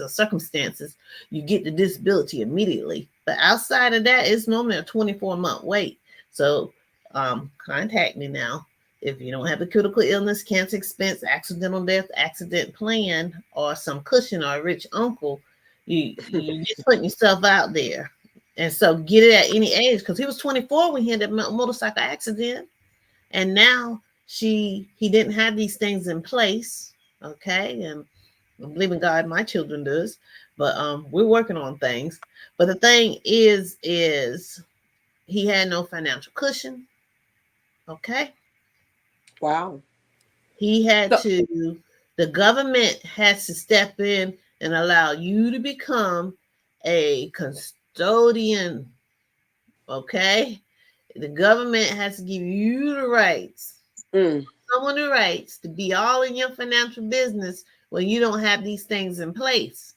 S3: or circumstances, you get the disability immediately. But outside of that, it's normally a 24-month wait. So contact me now. If you don't have a critical illness, cancer expense, accidental death, accident plan, or some cushion or a rich uncle, you just putting yourself out there. And so get it at any age, because he was 24 when he had that motorcycle accident. And now he didn't have these things in place. Okay. And I'm believing God, my children does, but we're working on things. But the thing is he had no financial cushion. Okay.
S1: Wow.
S3: He had to, the government has to step in and allow you to become a custodian. Okay. The government has to give you the rights, someone the rights to be all in your financial business when you don't have these things in place.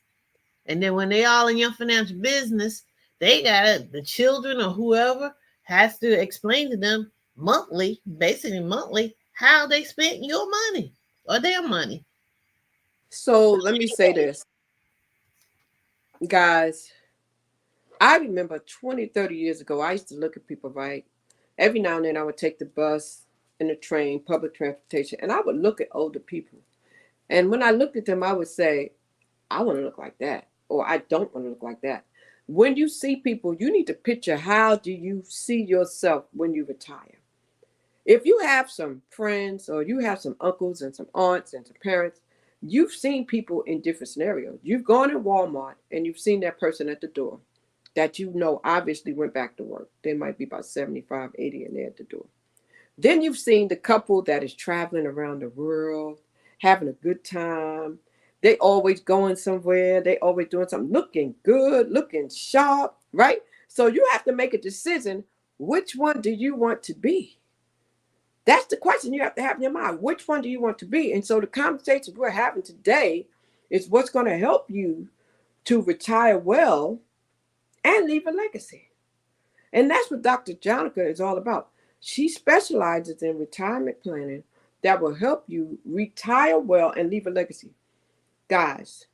S3: And then when they all in your financial business, they got the children or whoever has to explain to them basically monthly, how they spent your money or their money.
S1: So let me say this, guys. I remember 20, 30 years ago, I used to look at people, right? Every now and then I would take the bus and the train, public transportation, and I would look at older people. And when I looked at them, I would say, I want to look like that, or I don't want to look like that. When you see people, you need to picture, how do you see yourself when you retire? If you have some friends or you have some uncles and some aunts and some parents, you've seen people in different scenarios. You've gone in Walmart and you've seen that person at the door that obviously went back to work. They might be about 75, 80, and they're at the door. Then you've seen the couple that is traveling around the world, having a good time. They always going somewhere. They always doing something, looking good, looking sharp, right? So you have to make a decision. Which one do you want to be? That's the question you have to have in your mind. Which one do you want to be? And so the conversation we're having today is what's going to help you to retire well and leave a legacy. And that's what Dr. Jonica is all about. She specializes in retirement planning that will help you retire well and leave a legacy. Guys,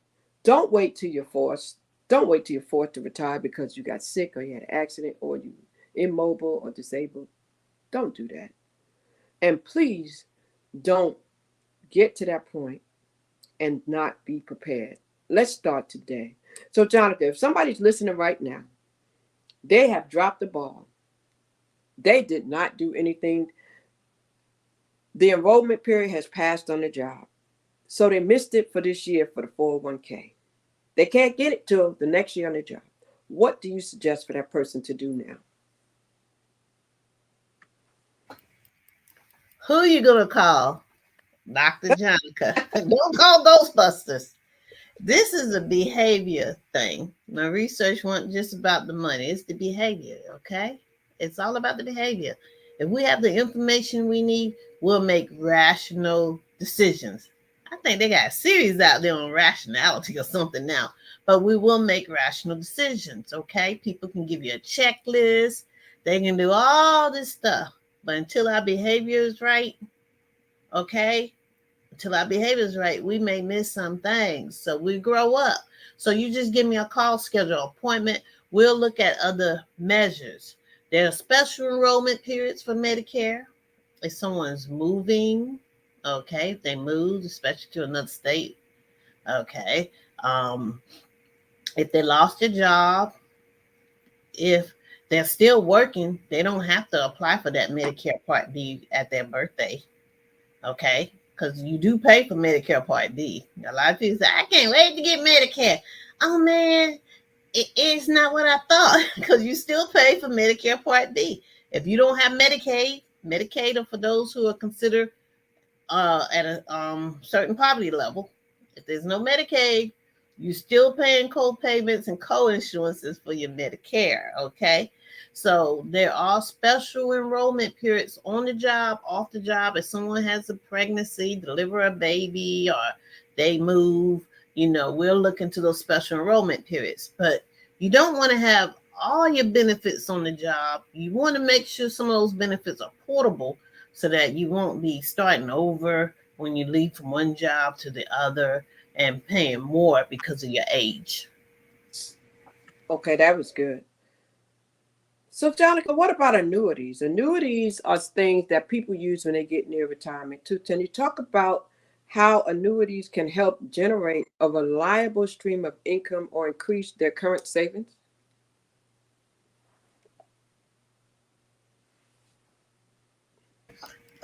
S1: don't wait till you're forced. Don't wait till you're forced to retire because you got sick or you had an accident or you immobile or disabled. Don't do that. And please don't get to that point and not be prepared. Let's start today. So, Jonica, if somebody's listening right now, they have dropped the ball. They did not do anything. The enrollment period has passed on the job. So they missed it for this year for the 401k. They can't get it till the next year on the job. What do you suggest for that person to do now?
S3: Who are you going to call? Dr. Jonica. Don't call Ghostbusters. This is a behavior thing. My research wasn't just about the money. It's the behavior, okay? It's all about the behavior. If we have the information we need, we'll make rational decisions. I think they got a series out there on rationality or something now. But we will make rational decisions, okay? People can give you a checklist. They can do all this stuff. But until our behavior is right, okay? Until our behavior is right, we may miss some things. So we grow up. So you just give me a call, schedule an appointment. We'll look at other measures. There are special enrollment periods for Medicare. If someone's moving, okay, if they moved, especially to another state, okay. If they lost their job, if they're still working, they don't have to apply for that Medicare Part D at their birthday, okay? Because you do pay for Medicare Part D. A lot of people say, I can't wait to get Medicare. Oh, man, it's not what I thought, because you still pay for Medicare Part D. If you don't have Medicaid, Medicaid are for those who are considered at a certain poverty level. If there's no Medicaid, you're still paying co-payments and co-insurances for your Medicare, okay? So there are special enrollment periods on the job, off the job. If someone has a pregnancy, deliver a baby, or they move, we'll look into those special enrollment periods. But you don't want to have all your benefits on the job. You want to make sure some of those benefits are portable so that you won't be starting over when you leave from one job to the other and paying more because of your age.
S1: Okay, that was good. So, Jonica, what about annuities? Annuities are things that people use when they get near retirement too. Can you talk about how annuities can help generate a reliable stream of income or increase their current savings?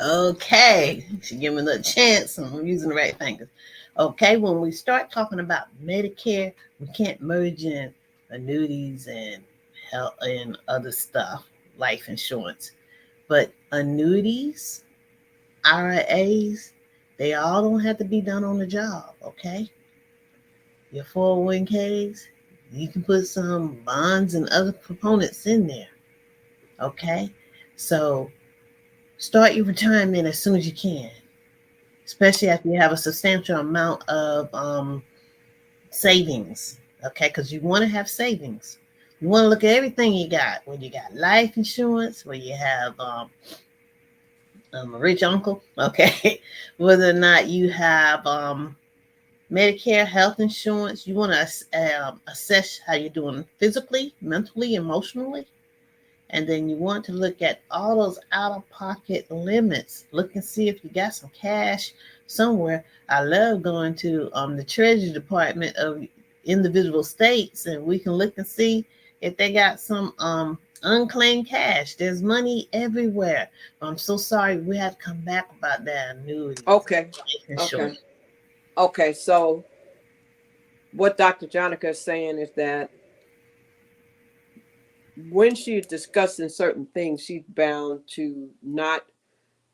S3: Okay, should give me a little chance. I'm using the right fingers. Okay, when we start talking about Medicare, we can't merge in annuities and health and other stuff, life insurance. But annuities, IRAs, they all don't have to be done on the job, okay? Your 401ks, you can put some bonds and other components in there, okay? So start your retirement as soon as you can, especially after you have a substantial amount of savings, okay? Because you want to have savings. You want to look at everything you got. When you got life insurance, where you have a rich uncle, okay? Whether or not you have Medicare, health insurance, you want to assess how you're doing physically, mentally, emotionally. And then you want to look at all those out-of-pocket limits. Look and see if you got some cash somewhere. I love going to the Treasury Department of individual states, and we can look and see if they got some unclaimed cash. There's money everywhere. I'm so sorry. We have to come back about that annuity.
S1: Okay. Okay. So what Dr. Jonica is saying is that when she's discussing certain things, she's bound to not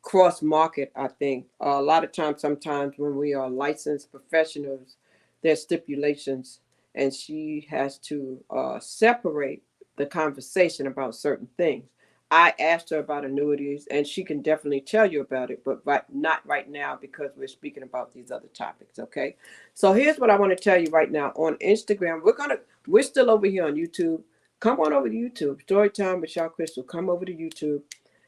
S1: cross market. I think a lot of times, sometimes when we are licensed professionals, there's stipulations, and she has to separate the conversation about certain things. I asked her about annuities, and she can definitely tell you about it, but not right now because we're speaking about these other topics. Okay, so here's what I want to tell you right now. On Instagram, we're still over here on YouTube. Come on over to YouTube, Storytime with Shaw Crystal. Come over to YouTube,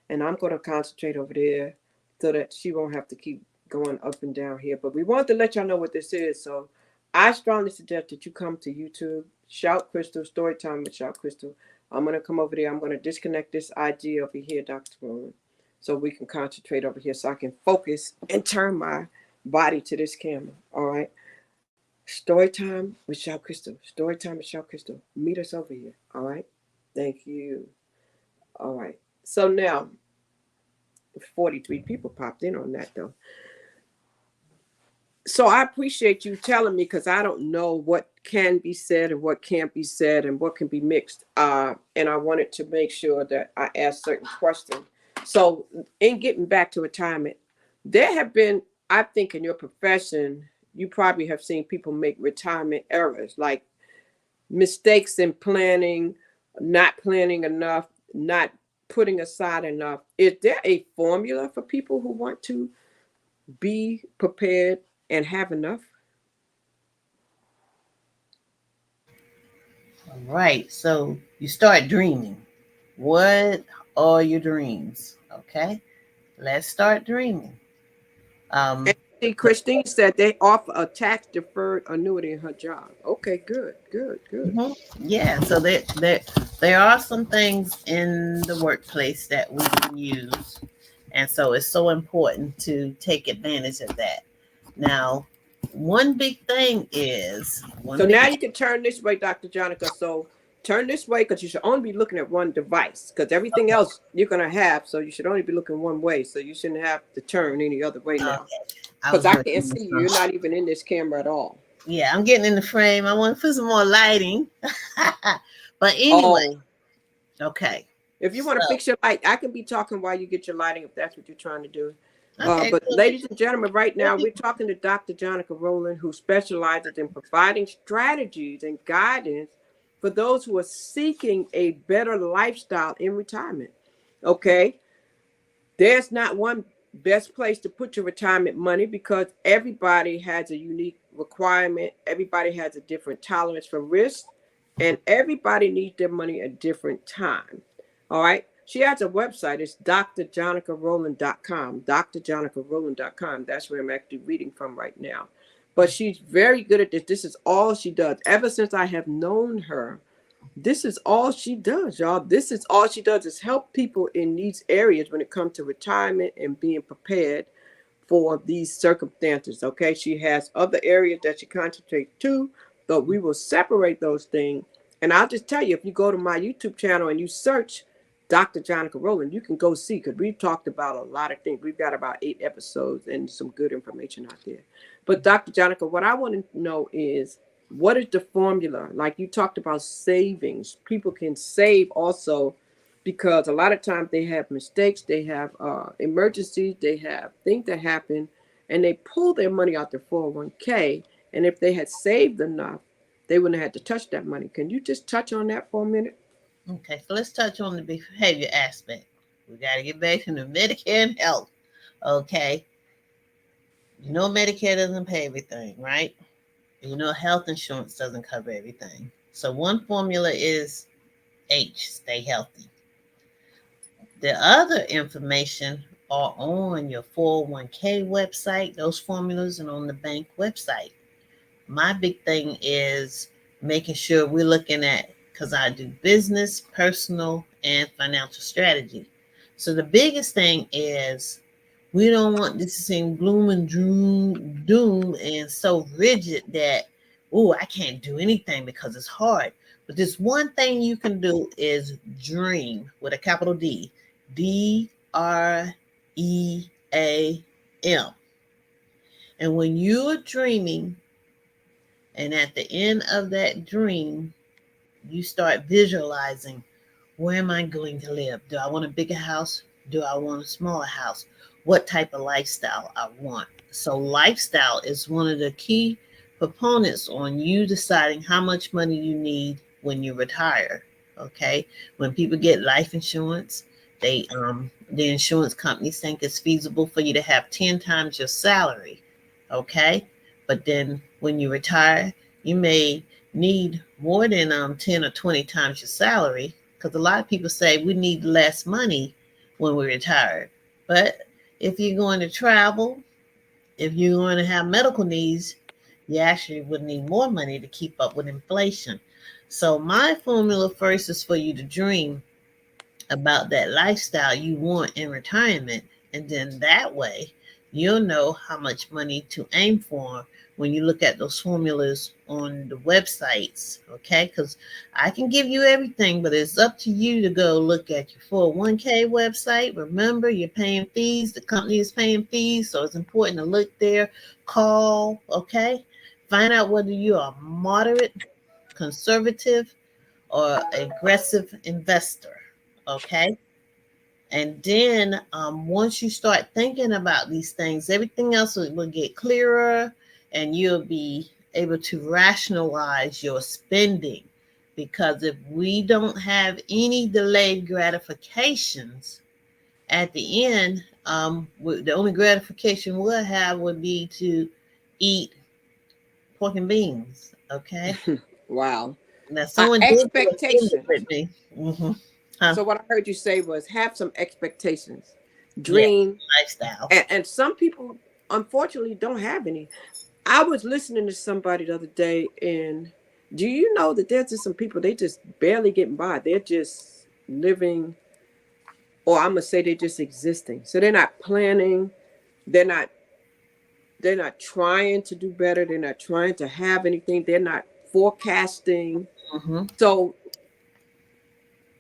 S1: and I'm going to concentrate over there so that she won't have to keep going up and down here. But we wanted to let y'all know what this is. So I strongly suggest that you come to YouTube, Shout Crystal, Storytime with Shout Crystal. I'm going to come over there. I'm going to disconnect this IG over here, Dr. Rowland, so we can concentrate over here so I can focus and turn my body to this camera. All right. Storytime with Shout Crystal. Storytime with Shout Crystal. Meet us over here. All right. Thank you. All right. So now, 43 people popped in on that though. So I appreciate you telling me, because I don't know what can be said and what can't be said and what can be mixed. And I wanted to make sure that I asked certain questions. So in getting back to retirement, there have been, I think in your profession, you probably have seen people make retirement errors, like mistakes in planning, not planning enough, not putting aside enough. Is there a formula for people who want to be prepared and have enough?
S3: All right. So you start dreaming. What are your dreams? Okay. Let's start dreaming.
S1: And see, Christine said they offer a tax deferred annuity in her job. Okay, good.
S3: Yeah. So there are some things in the workplace that we can use. And so it's so important to take advantage of that. Now, one big thing is
S1: So now you can turn this way, Dr. Jonica. So turn this way, because you should only be looking at one device, because everything else you're going to have. So you should only be looking one way. So you shouldn't have to turn any other way now. Because I can't see you. You're not even in this camera at all.
S3: Yeah, I'm getting in the frame. I want to put some more lighting. But anyway, okay.
S1: If you want to
S3: So,
S1: fix your light, I can be talking while you get your lighting if that's what you're trying to do.
S3: okay,
S1: But
S3: cool.
S1: ladies and gentlemen, right now we're talking to Dr. Jonica Rowland, who specializes in providing strategies and guidance for those who are seeking a better lifestyle in retirement. Okay, there's not one best place to put your retirement money because everybody has a unique requirement. Everybody has a different tolerance for risk, and everybody needs their money at different time. All right. She has a website. It's drjonicarowland.com. Drjonicarowland.com. That's where I'm actually reading from right now. But she's very good at this. This is all she does. Ever since I have known her, this is all she does, y'all. This is all she does is help people in these areas when it comes to retirement and being prepared for these circumstances. Okay, she has other areas that she concentrates too, but we will separate those things. And I'll just tell you, if you go to my YouTube channel and you search Dr. Jonica Rowland, you can go see because we've talked about a lot of things. We've got about 8 episodes and some good information out there. But Dr. Jonica, what I want to know is what is the formula? Like you talked about savings. People can save also because a lot of times they have mistakes, they have emergencies, they have things that happen, and they pull their money out their 401k. And if they had saved enough, they wouldn't have had to touch that money. Can you just touch on that for a minute?
S3: Okay, so let's touch on the behavior aspect. We got to get back to the Medicare and health. Okay, you know Medicare doesn't pay everything, right? You know health insurance doesn't cover everything. So one formula is H, stay healthy. The other information are on your 401k website, those formulas, and on the bank website. My big thing is making sure we're looking at, because I do business, personal, and financial strategy. So the biggest thing is we don't want this to seem gloom and doom and so rigid that, oh, I can't do anything because it's hard. But this one thing you can do is dream with a capital D. DREAM. And when you're dreaming, and at the end of that dream, you start visualizing, where am I going to live? Do I want a bigger house? Do I want a smaller house? What type of lifestyle I want? So lifestyle is one of the key components on you deciding how much money you need when you retire. Okay. When people get life insurance, the insurance companies think it's feasible for you to have 10 times your salary. Okay. But then when you retire, you may need more than 10 or 20 times your salary, because a lot of people say we need less money when we retire. But if you're going to travel, if you're going to have medical needs, you actually would need more money to keep up with inflation. So my formula first is for you to dream about that lifestyle you want in retirement. And then that way you'll know how much money to aim for when you look at those formulas on the websites. Okay, because I can give you everything, but it's up to you to go look at your 401k website. Remember, you're paying fees, the company is paying fees, so it's important to look there, call. Okay, find out whether you are moderate, conservative, or aggressive investor. Okay. And then once you start thinking about these things, everything else will get clearer and you'll be able to rationalize your spending. Because if we don't have any delayed gratifications at the end, the only gratification we'll have would be to eat pork and beans. Okay.
S1: Wow.
S3: Now, someone did do a thing
S1: Expectations.
S3: with me. Mm-hmm. Huh?
S1: So what I heard you say was have some expectations,
S3: Yeah,
S1: dream,
S3: lifestyle.
S1: and some people unfortunately don't have any. I was listening to somebody the other day, and do you know that there's just some people they just barely getting by. They're just living, or I'm gonna say they're just existing. So they're not planning. They're not. They're not trying to do better. They're not trying to have anything. They're not forecasting.
S3: Mm-hmm.
S1: So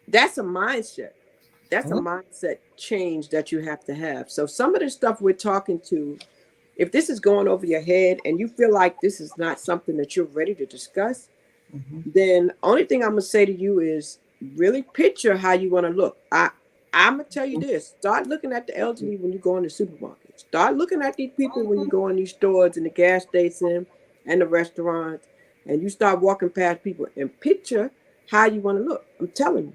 S1: that's a mindset. That's a
S3: Mm-hmm.
S1: mindset change that you have to have. So some of the stuff we're talking to, if this is going over your head and you feel like this is not something that you're ready to discuss,
S3: Mm-hmm.
S1: then only thing I'm gonna say to you is really picture how you want to look. I'm gonna tell you this: start looking at the elderly when you go in the supermarket. Start looking at these people when you go in these stores and the gas station and the restaurants, and you start walking past people and picture how you want to look. I'm telling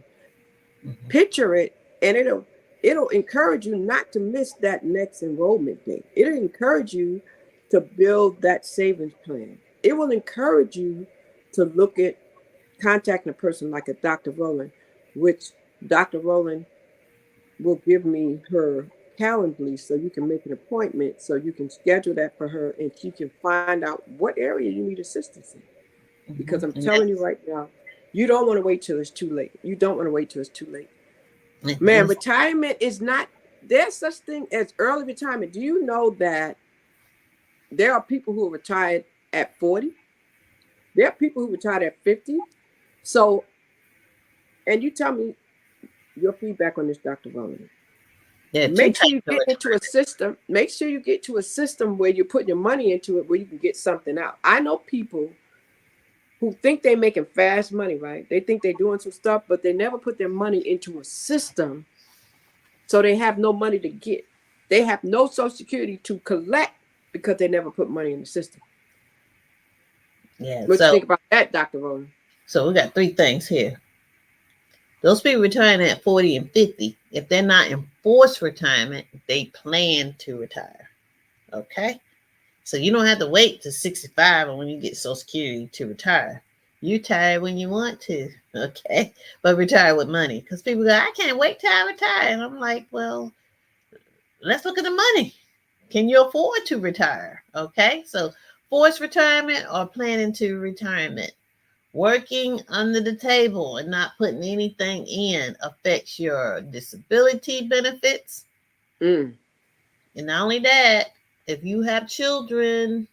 S1: you,
S3: Mhm.
S1: picture it, and it'll encourage you not to miss that next enrollment date. It'll encourage you to build that savings plan. It will encourage you to look at contacting a person like a Dr. Rowland, which Dr. Rowland will give me her Calendly so you can make an appointment so you can schedule that for her and she can find out what area you need assistance in. Because I'm
S3: And
S1: telling you right now, you don't want to wait till it's too late. You don't want to wait till it's too late. Man,
S3: that's
S1: retirement is not, there's such thing as early retirement. Do you know that there are people who are retired at 40? There are people who retired at 50. So, and you tell me your feedback on this, Dr. Rowland.
S3: there are two
S1: Make sure
S3: types
S1: you
S3: of
S1: get into a
S3: retirement.
S1: system. Make sure you get to a system where you're putting your money into it where you can get something out. I know people who think they're making fast money, right? They think they're doing some stuff, but they never put their money into a system, so they have no money to get. They have no social security to collect because they never put money in the system.
S3: Yeah,
S1: What you think about that, Dr. Rowland?
S3: so we got three things here. Those people retiring at 40 and 50, if they're not in forced retirement, they plan to retire. Okay? So you don't have to wait to 65 or when you get Social Security to retire. You retire when you want to, okay? But retire with money. Because people go, I can't wait till I retire. And I'm like, well, let's look at the money. Can you afford to retire? Okay? So forced retirement or planning to retirement. Working under the table and not putting anything in affects your disability benefits.
S1: Mm.
S3: And not only that, if you have children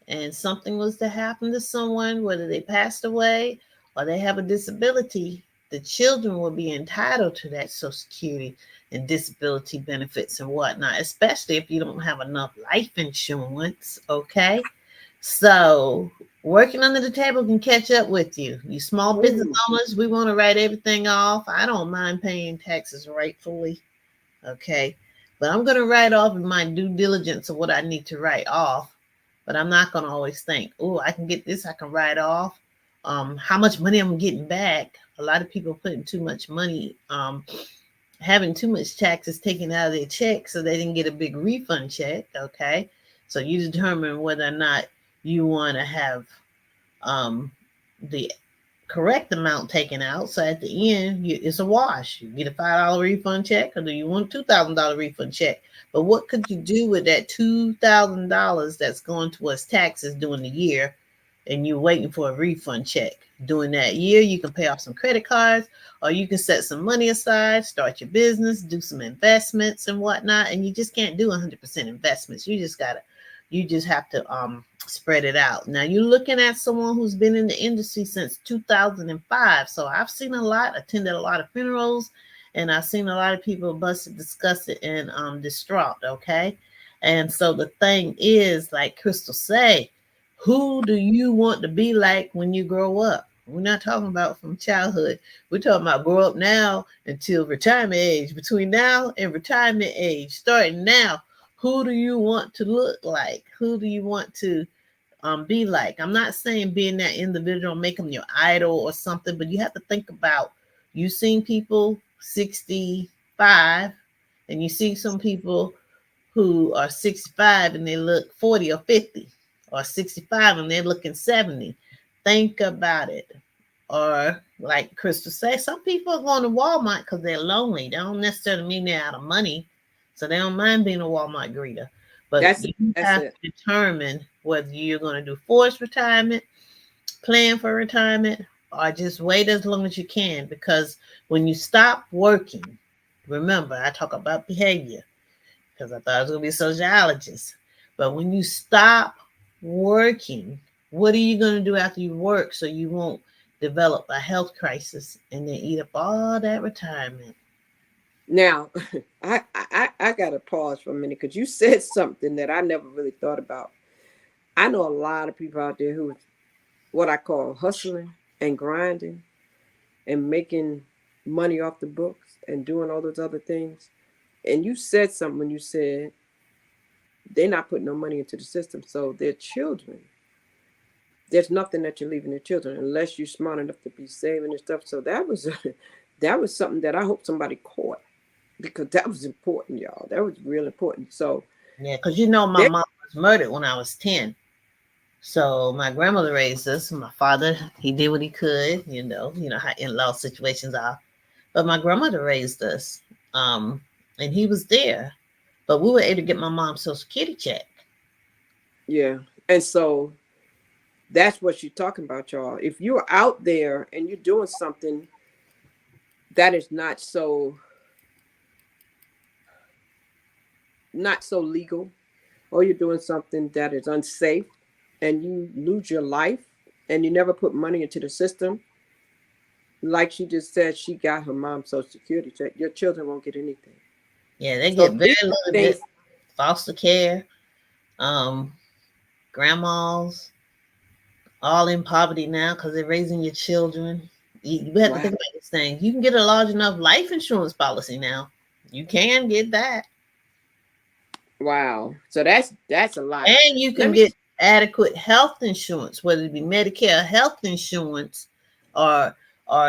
S3: and something was to happen to someone, whether they passed away or they have a disability, the children will be entitled to that Social Security and disability benefits and whatnot, especially if you don't have enough life insurance. Okay. So working under the table can catch up with you. You small business
S1: Ooh.
S3: owners, we want to write everything off. I don't mind paying taxes rightfully. Okay. But I'm going to write off in my due diligence of what I need to write off. But I'm not going to always think, oh, I can get this, I can write off. How much money I'm getting back. A lot of people putting too much money, having too much taxes taken out of their check so they didn't get a big refund check. Okay. So you determine whether or not you want to have the correct amount taken out. So at the end, it's a wash. You get a $5 refund check, or do you want a $2,000 refund check? But what could you do with that $2,000 that's going towards taxes during the year, and you're waiting for a refund check? During that year, you can pay off some credit cards, or you can set some money aside, start your business, do some investments and whatnot. And you just can't do 100% investments. You just have to spread it out. Now you're looking at someone who's been in the industry since 2005. So I've seen a lot, attended a lot of funerals, and I've seen a lot of people busted, disgusted, and distraught. Okay. And so the thing is, like Crystal say, who do you want to be like when you grow up? We're not talking about from childhood. We're talking about grow up now until retirement age. Between now and retirement age, starting now, who do you want to look like? Who do you want to be like? I'm not saying being that individual, make them your idol or something, but you have to think about, you've seen people 65 and you see some people who are 65 and they look 40 or 50, or 65 and they're looking 70. Think about it. Or like Crystal said, some people are going to Walmart because they're lonely. They don't necessarily mean they're out of money. So they don't mind being a Walmart greeter. But
S1: That's it.
S3: you
S1: That's
S3: have
S1: it.
S3: to determine whether you're going to do forced retirement, plan for retirement, or just wait as long as you can. Because when you stop working, remember, I talk about behavior because I thought I was going to be a sociologist. But when you stop working, what are you going to do after you work so you won't develop a health crisis and then eat up all that retirement?
S1: Now, I got to pause for a minute because you said something that I never really thought about. I know a lot of people out there who what I call hustling and grinding. and making money off the books and doing all those other things. And you said something when you said they're not putting no money into the system. So their children, there's nothing that you're leaving their children unless you're smart enough to be saving and stuff. So that was that was something that I hope somebody caught because that was important, y'all. That was real important. So
S3: Yeah, because you know my
S1: they,
S3: mom was murdered when I was 10. So my grandmother raised us. My father, he did what he could, you know how in-law situations are. But my grandmother raised us. And he was there. But we were able to get my mom's social security check.
S1: yeah. And so that's what you're talking about, y'all. If you're out there and you're doing something that is not so legal, or you're doing something that is unsafe and you lose your life and you never put money into the system, like she just said, she got her mom's social security check, your children won't get anything.
S3: Yeah, they
S1: So
S3: get very
S1: these
S3: little
S1: things,
S3: bit foster care, um, grandmas, all in poverty now because they're raising your children. You have to
S1: wow,
S3: think about this thing. You can get a large enough life insurance policy now. You can get that.
S1: wow. So that's a lot.
S3: And you
S1: Let
S3: can
S1: me,
S3: get adequate health insurance, whether it be Medicare health insurance or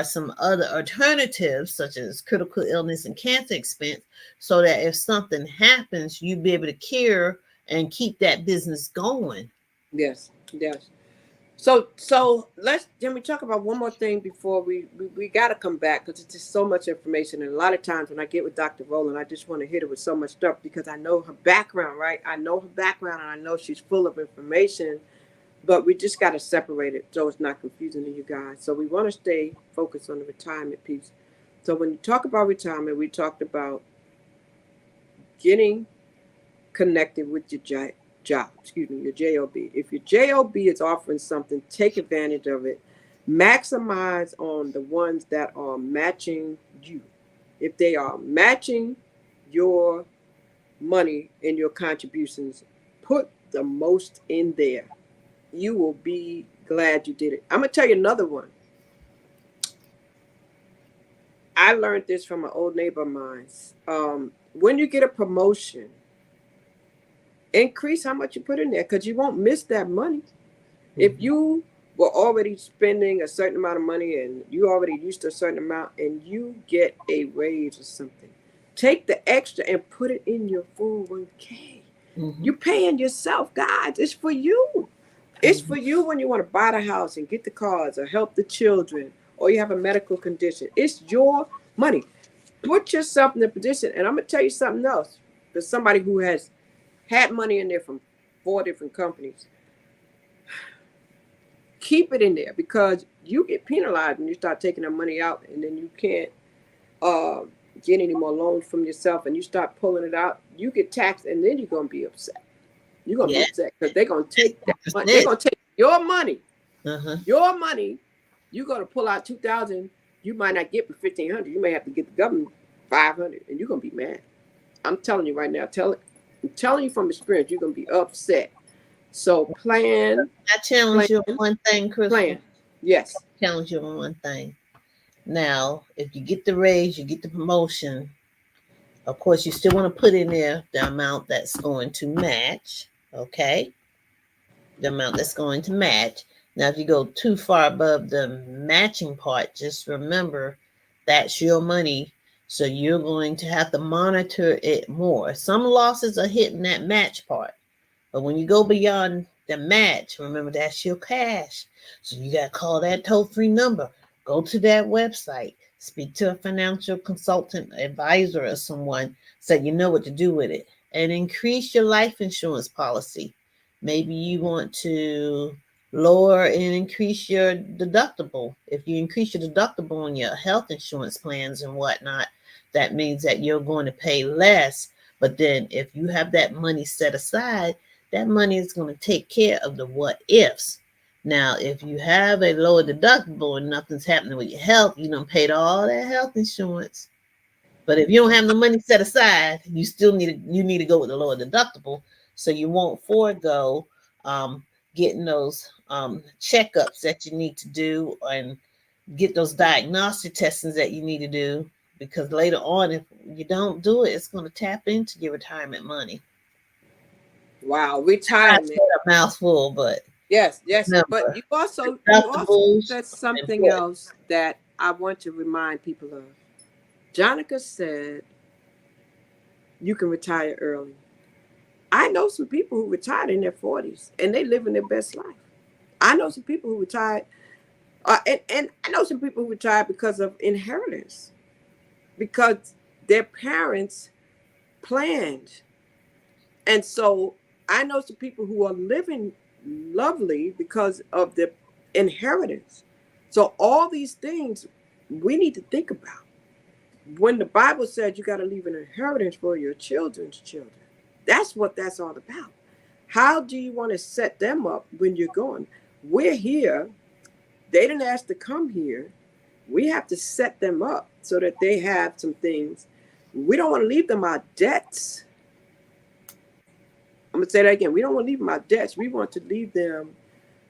S3: some other alternatives such as critical illness and cancer expense, so that if something happens, you be able to cure and keep that business going.
S1: yes, yes. So let's then we talk about one more thing before we got to come back because it's just so much information, and a lot of times when I get with Dr. Rowland, I just want to hit her with so much stuff because I know her background, right? I know her background and I know she's full of information, but we just got to separate it so it's not confusing to you guys. So we want to stay focused on the retirement piece. So when you talk about retirement, we talked about getting connected with your job, excuse me, your job. If your job is offering something, take advantage of it. Maximize on the ones that are matching you. If they are matching your money and your contributions, put the most in there. You will be glad you did it. I'm gonna tell you another one. I learned this from an old neighbor of mine. When you get a promotion, increase how much you put in there because you won't miss that money. If you were already spending a certain amount of money and you already used to a certain amount and you get a raise or something, take the extra and put it in your 401k.
S3: Mm-hmm.
S1: You're paying yourself, guys. It's for you. It's
S3: Mm-hmm.
S1: for you when you want to buy the house and get the cars or help the children or you have a medical condition. It's your money. Put yourself in the position. And I'm going to tell you something else. There's somebody who has had money in there from 4 different companies. Keep it in there because you get penalized when you start taking that money out and then you can't uh, get any more loans from yourself and you start pulling it out. You get taxed and then you're going to be upset. You're going to be
S3: Yeah,
S1: upset because they're going to take that money. They're
S3: percent.
S1: going to take your money.
S3: Uh-huh.
S1: Your money. You're going to pull out 2,000. You might not get for 1,500. You may have to get the government 500 and you're going to be mad. I'm telling you right now. I'm telling you from experience, you're going to be upset. So plan,
S3: I challenge
S1: plan,
S3: you on one thing, Crystal.
S1: plan. Yes.
S3: Challenge you on one thing. Now, if you get the raise, you get the promotion. Of course, you still want to put in there the amount that's going to match. Okay, the amount that's going to match. Now, if you go too far above the matching part, just remember that's your money. So you're going to have to monitor it more. Some losses are hitting that match part. But when you go beyond the match, remember that's your cash. So you got to call that toll-free number. Go to that website. Speak to a financial consultant, advisor, or someone so you know what to do with it. And increase your life insurance policy. Maybe you want to lower and increase your deductible. If you increase your deductible on your health insurance plans and whatnot, that means that you're going to pay less. But then if you have that money set aside, that money is going to take care of the what ifs. Now, if you have a lower deductible and nothing's happening with your health, you don't pay all that health insurance. But if you don't have the money set aside, you need to go with a lower deductible, so you won't forego getting those checkups that you need to do and get those diagnostic testings that you need to do, because later on, if you don't do it, it's going to tap into your retirement money.
S1: Wow,
S3: I
S1: retirement.
S3: said a mouthful, but
S1: Yes, yes. But
S3: remember,
S1: you also
S3: deductibles
S1: said
S3: are
S1: something
S3: important.
S1: else that I want to remind people of. Jonica said you can retire early. I know some people who retired in their 40s and they living their best life. I know some people who retired, and I know some people who retired because of inheritance, because their parents planned. And so I know some people who are living lovely because of the inheritance. So all these things we need to think about. When the Bible says you got to leave an inheritance for your children's children, that's what that's all about. How do you want to set them up when you're gone? We're here. They didn't ask to come here. We have to set them up so that they have some things. We don't want to leave them our debts. I'm going to say that again. We don't want to leave them our debts. We want to leave them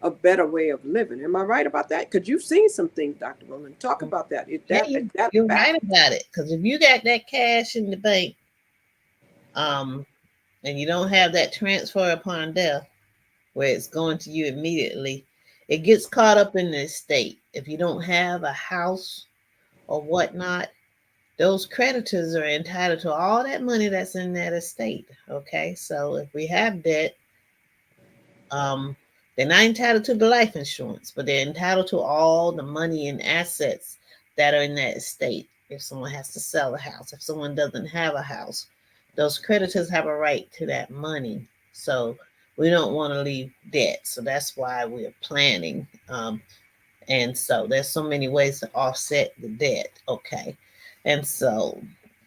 S1: a better way of living. Am I right about that? Because you've seen some things, Dr. Rowland. Talk about that.
S3: Yeah,
S1: Is that a
S3: you're
S1: fact?
S3: right about it. Because if you got that cash in the bank, um, and you don't have that transfer upon death, where it's going to you immediately, it gets caught up in the estate. If you don't have a house or whatnot, those creditors are entitled to all that money that's in that estate. Okay, so if we have debt, um, they're not entitled to the life insurance, but they're entitled to all the money and assets that are in that estate. If someone has to sell a house, if someone doesn't have a house, those creditors have a right to that money. So we don't want to leave debt. So that's why we're planning. And so there's so many ways to offset the debt. Okay. And so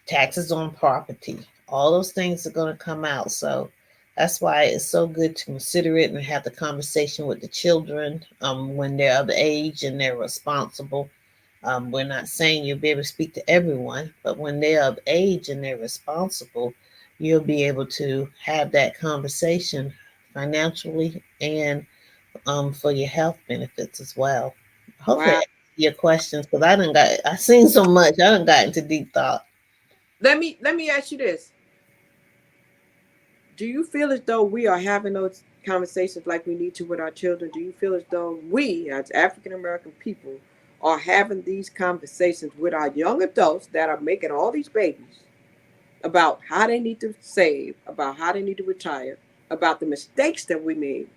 S3: taxes on property, all those things are going to come out. So that's why it's so good to consider it and have the conversation with the children when they're of age and they're responsible. We're not saying you'll be able to speak to everyone, but when they're of age and they're responsible, you'll be able to have that conversation financially and for your health benefits as well. Hopefully, I
S1: Wow.
S3: answered your questions, because I seen so much. I done got into deep thought.
S1: Let me ask you this. Do you feel as though we are having those conversations like we need to with our children? Do you feel as though we, as African American people, are having these conversations with our young adults that are making all these babies about how they need to save, about how they need to retire, about the mistakes that we made?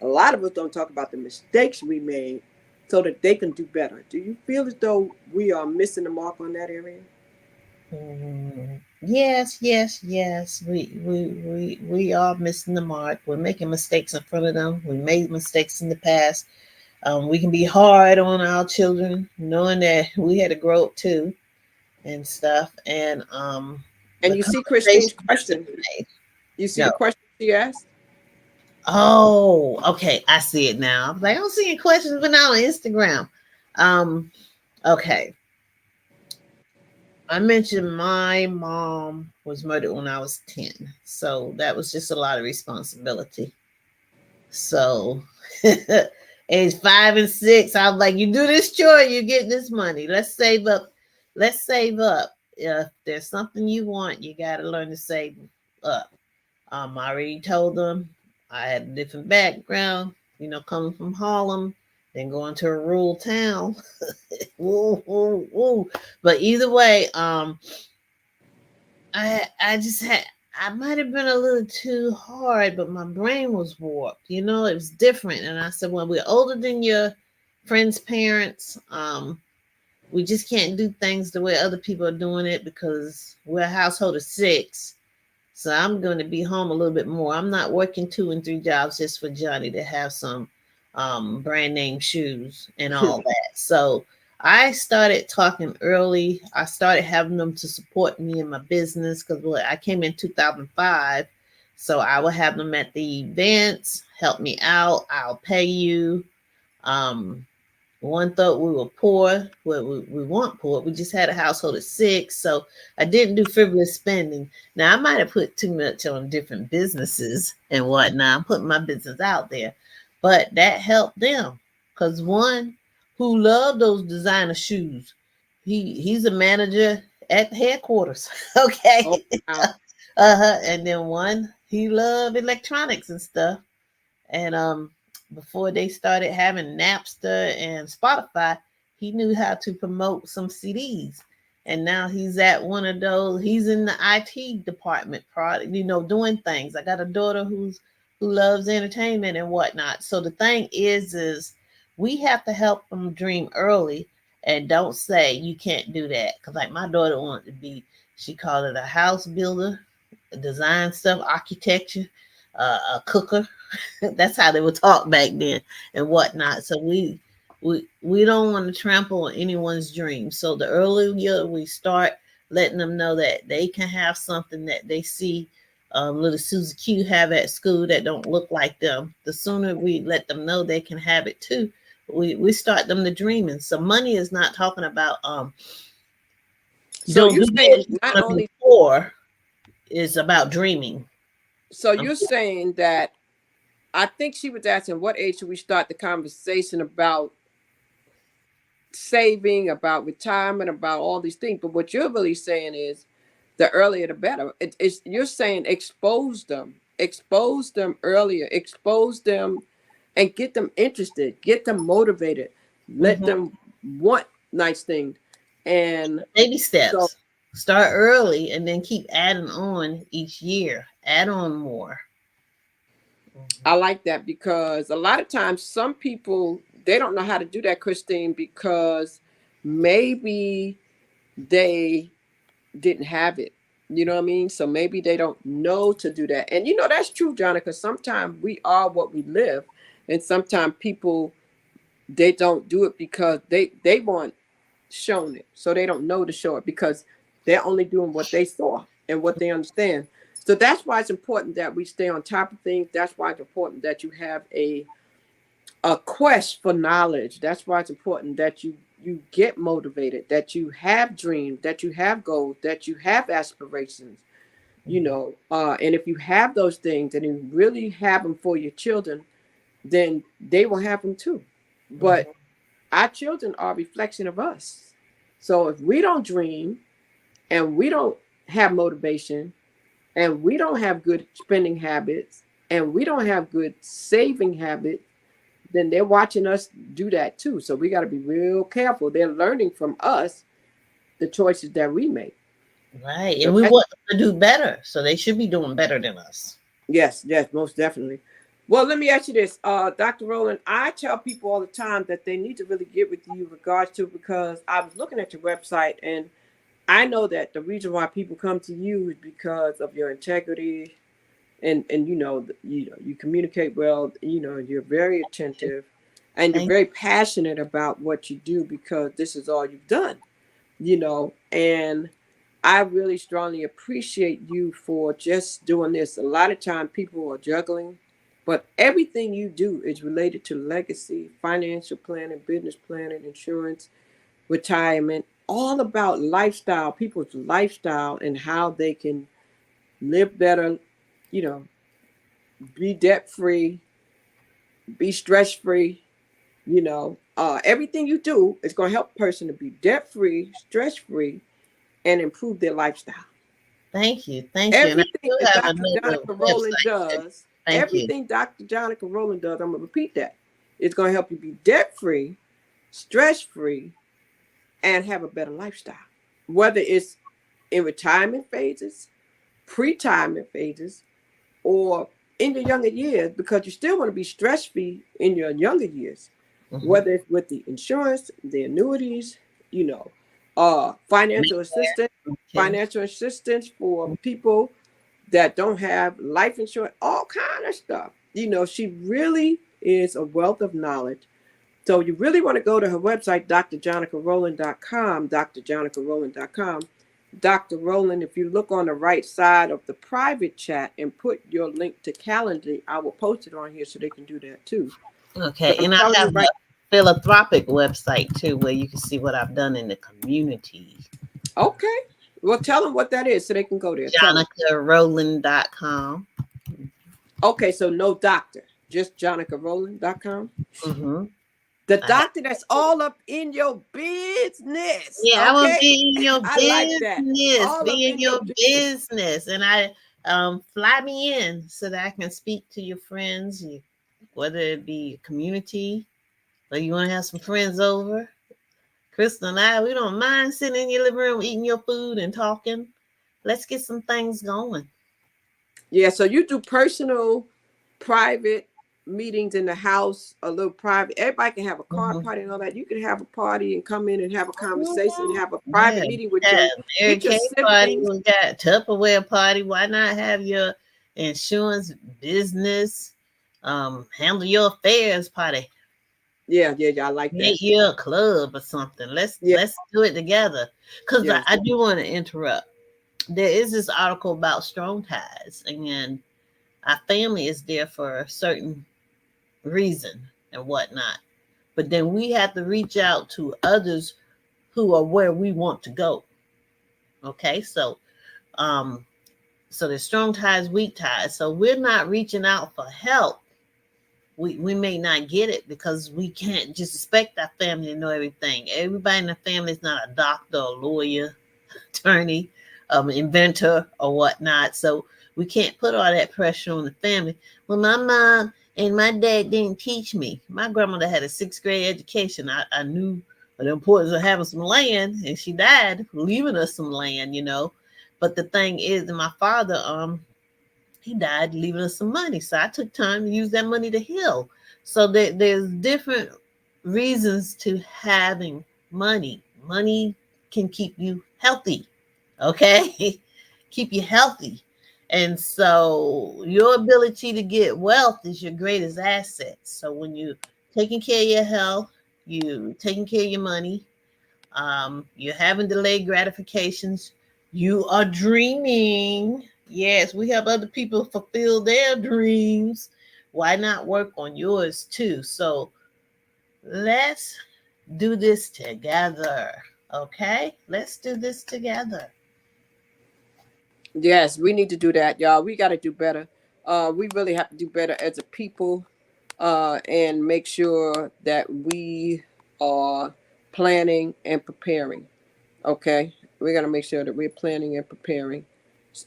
S1: A lot of us don't talk about the mistakes we made so that they can do better. Do you feel as though we are missing the mark on that area?
S3: Yes, yes, yes. We are missing the mark. We're making mistakes in front of them. We made mistakes in the past. We can be hard on our children, knowing that we had to grow up too and stuff. And
S1: And
S3: the
S1: you see Christine's
S3: conversation has to
S1: question.
S3: be made.
S1: You see the
S3: No.
S1: question she asked?
S3: Oh, okay. I see it now. I don't see any questions, but now on Instagram. Um, okay. I mentioned my mom was murdered when I was 10. So that was just a lot of responsibility. So age 5 and 6, I was like, you do this chore, you get this money. Let's save up. Let's save up. If there's something you want, you got to learn to save up. I already told them I had a different background, coming from Harlem, then going to a rural town. Woo, woo, woo. But either way, I just had, I might have been a little too hard, but my brain was warped. It was different. And I said, well, we're older than your friends' parents. We just can't do things the way other people are doing it, because we're a household of 6. So I'm going to be home a little bit more. I'm not working 2 and 3 jobs just for Johnny to have some brand name shoes and all that. So I started talking early. I started having them to support me in my business, because I came in 2005. So I would have them at the events, help me out. I'll pay you. Um, One thought we were poor. Well, we weren't poor. We just had a household of 6. So I didn't do frivolous spending. Now, I might have put too much on different businesses and whatnot. I'm putting my business out there. But that helped them. Because one, who love those designer shoes. He's a manager at headquarters.
S1: Oh,
S3: Okay.
S1: wow.
S3: And then one, he loved electronics and stuff. And before they started having Napster and Spotify, he knew how to promote some CDs. And now he's at one of those. He's in the IT department, product, doing things. I got a daughter who loves entertainment and whatnot. So the thing is we have to help them dream early, and don't say you can't do that. Because like my daughter wanted to be, she called it a house builder, design stuff, architecture, a cooker. That's how they would talk back then and whatnot. So we don't want to trample on anyone's dreams. So the earlier we start letting them know that they can have something that they see little Susie Q have at school that don't look like them, the sooner we let them know they can have it too. We start them to dreaming. So money is not talking about
S1: So
S3: don't
S1: you're
S3: do
S1: saying
S3: this, you're
S1: not
S3: gonna be
S1: only,
S3: poor. Is about dreaming.
S1: so you're saying that, I think she was asking what age should we start the conversation about saving, about retirement, about all these things. But what you're really saying is the earlier the better. You're saying expose them earlier, expose them and get them interested, get them motivated, let
S3: Mhm.
S1: them want nice things. And
S3: Baby
S1: so
S3: steps. Start early and then keep adding on each year. Add on more.
S1: I like that because a lot of times some people they don't know how to do that, Christine, because maybe they didn't have it. You know what I mean? So maybe they don't know to do that. And that's true, Jonica. Sometimes we are what we live. And sometimes people they don't do it because they want shown it. So they don't know to show it because they're only doing what they saw and what they understand. So that's why it's important that we stay on top of things. That's why it's important that you have a quest for knowledge. That's why it's important that you get motivated, that you have dreams, that you have goals, that you have aspirations. And if you have those things and you really have them for your children, then they will have them too.
S3: Mhm.
S1: But our children are a reflection of us. So if we don't dream and we don't have motivation and we don't have good spending habits and we don't have good saving habits, then they're watching us do that too. So we got to be real careful. They're learning from us the choices that we make.
S3: Right.
S1: So
S3: And we
S1: that's,
S3: want them to do better. So they should be doing better than us.
S1: yes, yes, most definitely. Well, let me ask you this, Dr. Rowland. I tell people all the time that they need to really get with you regards to, because I was looking at your website and I know that the reason why people come to you is because of your integrity, and you communicate well. You're very attentive, and you're
S3: Thank
S1: very passionate about what you do because this is all you've done. And I really strongly appreciate you for just doing this. A lot of time people are juggling, but everything you do is related to legacy, financial planning, business planning, insurance, retirement, all about lifestyle, people's lifestyle and how they can live better, you know, be debt free, be stress free. Everything you do is going to help a person to be debt free, stress free, and improve their lifestyle.
S3: thank you. Thank you. And I
S1: Everything
S3: do
S1: that
S3: have
S1: Dr.
S3: another
S1: Jonica Rowland
S3: website too.
S1: does,
S3: Thank you.
S1: everything Dr. Jonica Rowland does, I'm going to repeat that. It's going to help you be debt free, stress free, and have a better lifestyle. Whether it's in retirement phases, pre-retirement phases, or in your younger years, because you still want to be stress free in your younger years,
S3: Mhm.
S1: whether it's with the insurance, the annuities, you know, financial assistance,
S3: Okay.
S1: financial assistance for people that don't have life insurance, all kind of stuff. She really is a wealth of knowledge. So you really want to go to her website, drjonicarowland.com, drjonicarowland.com. Dr. Rowland, if you look on the right side of the private chat and put your link to Calendly, I will post it on here so they can do that too.
S3: Okay.
S1: But I'm
S3: And I
S1: telling
S3: have
S1: you
S3: a
S1: right,
S3: philanthropic website too where you can see what I've done in the community.
S1: okay. Well, tell them what that is so they can go there. Tell them.
S3: JonicaRowland.com.
S1: Okay, so no doctor, just jonicarowland.com.
S3: Mm-hmm.
S1: The
S3: I have,
S1: doctor that's all up in your business.
S3: yeah, I want to
S1: Okay.
S3: be in your
S1: I like that.
S3: business,
S1: All up
S3: be in
S1: in your
S3: your
S1: business.
S3: business, and I fly me in so that I can speak to your friends, whether it be community or you want to have some friends over. Crystal and I, we don't mind sitting in your living room eating your food and talking. Let's get some things going.
S1: Yeah, so you do personal, private meetings in the house, a little private. Everybody can have a card
S3: Mhm.
S1: party and all that. You can have a party and come in and have a conversation and have a
S3: Yeah,
S1: private meeting with
S3: have Mary
S1: your
S3: Kay party.
S1: siblings.
S3: We got Tupperware party. Why not have your insurance business handle your affairs party?
S1: Yeah, yeah, yeah. I like that.
S3: Make you a club or something.
S1: Yeah,
S3: Let's do it together. Cause
S1: yes.
S3: I do want to interrupt. There is this article about strong ties, and our family is there for a certain reason and whatnot. But then we have to reach out to others who are where we want to go. Okay, um, so there's strong ties, weak ties. So we're not reaching out for help. We may not get it because we can't just expect our family to know everything. Everybody in the family is not a doctor, a lawyer, attorney, inventor, or whatnot. So we can't put all that pressure on the family. Well, my mom and my dad didn't teach me. My grandmother had a sixth grade education. I knew the importance of having some land, and she died leaving us some land. But the thing is, that my father, he died leaving us some money. So I took time to use that money to heal. So there's different reasons to having money. Money can keep you healthy. Okay. Keep you healthy. And so your ability to get wealth is your greatest asset. So when you taking care of your health, you taking care of your money, you're having delayed gratifications. You are dreaming. Yes, we help other people fulfill their dreams. Why not work on yours too? So let's do this together. Okay? Let's do this together.
S1: Yes, we need to do that, y'all. We got to do better. We really have to do better as a people, and make sure that we are planning and preparing. Okay, we got to make sure that we're planning and preparing.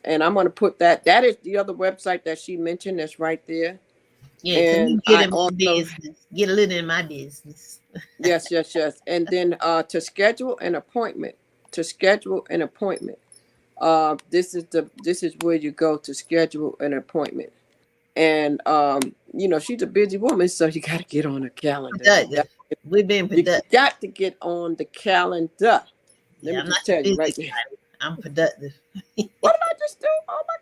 S1: And I'm going to put that. That is the other website that she mentioned. That's right there.
S3: Yeah, because
S1: And
S3: you get
S1: I
S3: in my
S1: also,
S3: business. Get a little in my business.
S1: yes, yes, yes. And then to schedule an appointment. To schedule an appointment. This is where you go to schedule an appointment. And she's a busy woman, so you got to get on a calendar.
S3: Productive. We've been
S1: You
S3: productive.
S1: got to get on the calendar. Let
S3: Yeah,
S1: me
S3: I'm
S1: just
S3: not the
S1: tell you
S3: busy
S1: right there.
S3: type. I'm productive.
S1: What did I just do? Oh my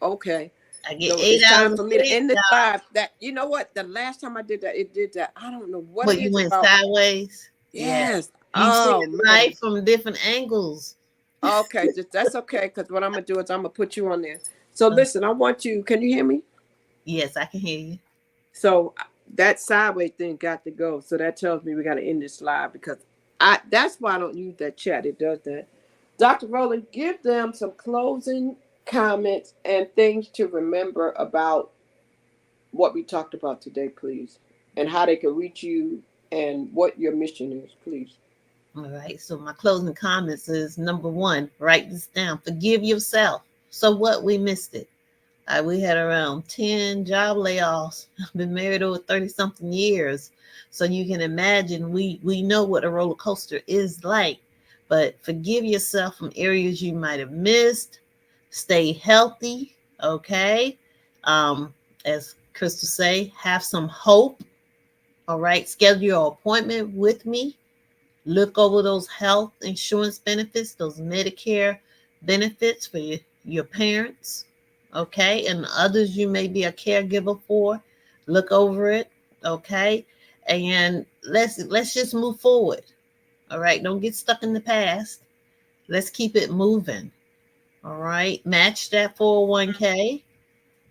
S1: God. Okay.
S3: I get
S1: So
S3: eight
S1: it's
S3: hours
S1: time
S3: of
S1: for me to
S3: sleep,
S1: end this
S3: y'all.
S1: live. That you know what? The last time I did that, it did that. I don't know what it
S3: But you
S1: is
S3: went
S1: about.
S3: sideways. Yeah.
S1: Yes.
S3: You see
S1: Oh man.
S3: life from different angles.
S1: Okay, that's okay. Because what I'm gonna do is I'm gonna put you on there. So
S3: Uh,
S1: listen, I want you. Can you hear me?
S3: yes, I can hear you.
S1: So that sideways thing got to go. So that tells me we got to end this live because that's why I don't use that chat. It does that. Dr. Rowland, give them some closing comments and things to remember about what we talked about today, please, and how they can reach you and what your mission is, please.
S3: All right. So my closing comments is number one, write this down. Forgive yourself. So what? We missed it. We had around 10 job layoffs. I've been married over 30 something years. So you can imagine we know what a roller coaster is like. But forgive yourself from areas you might have missed. Stay healthy. Okay. Um, as Crystal say, have some hope. All right. Schedule your appointment with me. Look over those health insurance benefits, those Medicare benefits for your parents, okay, and others you may be a caregiver for. Look over it, okay, and let's just move forward. All right, don't get stuck in the past. Let's keep it moving. All right, match that 401k.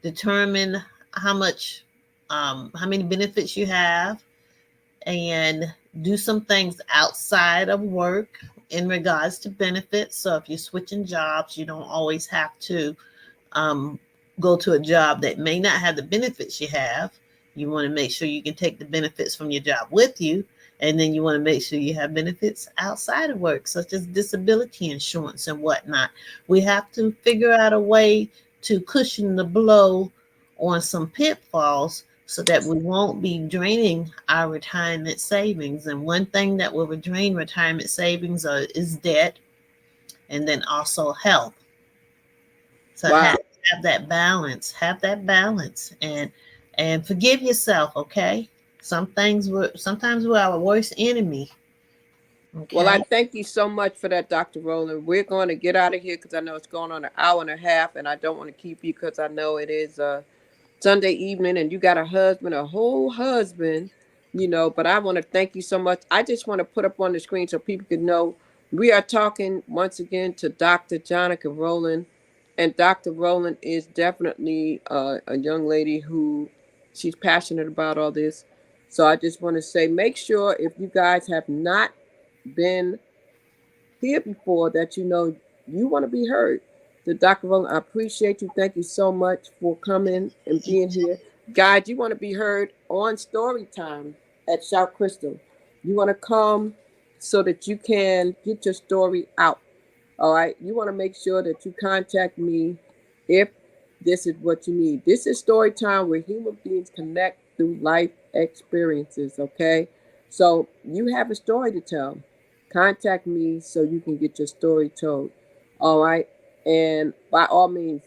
S3: Determine how much, how many benefits you have, and do some things outside of work in regards to benefits. So if you're switching jobs, you don't always have to um, go to a job that may not have the benefits you have. You want to make sure you can take the benefits from your job with you. And then you want to make sure you have benefits outside of work, such as disability insurance and whatnot. We have to figure out a way to cushion the blow on some pitfalls so that we won't be draining our retirement savings. And one thing that will drain retirement savings is debt, and then also health. So
S1: Wow.
S3: have that balance, and forgive yourself, okay? Sometimes we're our worst enemy,
S1: Well, I
S3: okay?
S1: thank you so much for that, Dr. Rowland. We're going to get out of here because I know it's going on an hour and a half, and I don't want to keep you because I know it is Sunday evening and you got a husband, a whole husband, but I want to thank you so much. I just want to put up on the screen so people can know we are talking once again to Dr. Jonica Rowland. And Dr. Rowland is definitely a young lady who she's passionate about all this. So I just want to say, make sure if you guys have not been here before that you want to be heard. So Dr. Rowland, I appreciate you. Thank you so much for coming and being here. Guys, you want to be heard on story time at Shout Crystal. You want to come so that you can get your story out. All right. You want to make sure that you contact me if this is what you need. This is story time where human beings connect through life experiences. Okay. So you have a story to tell. Contact me so you can get your story told. All right. And by all means,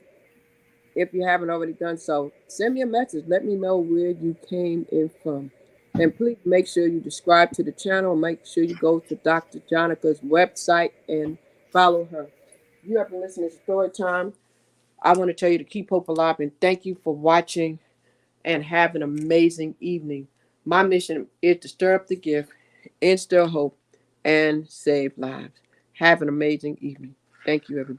S1: if you haven't already done so, send me a message. Let me know where you came in from. And please make sure you subscribe to the channel. Make sure you go to Dr. Jonica's website and follow her. You have been listening to Story Time. I want to tell you to keep hope alive and thank you for watching and have an amazing evening. My mission is to stir up the gift, instill hope, and save lives. Have an amazing evening. Thank you, everybody.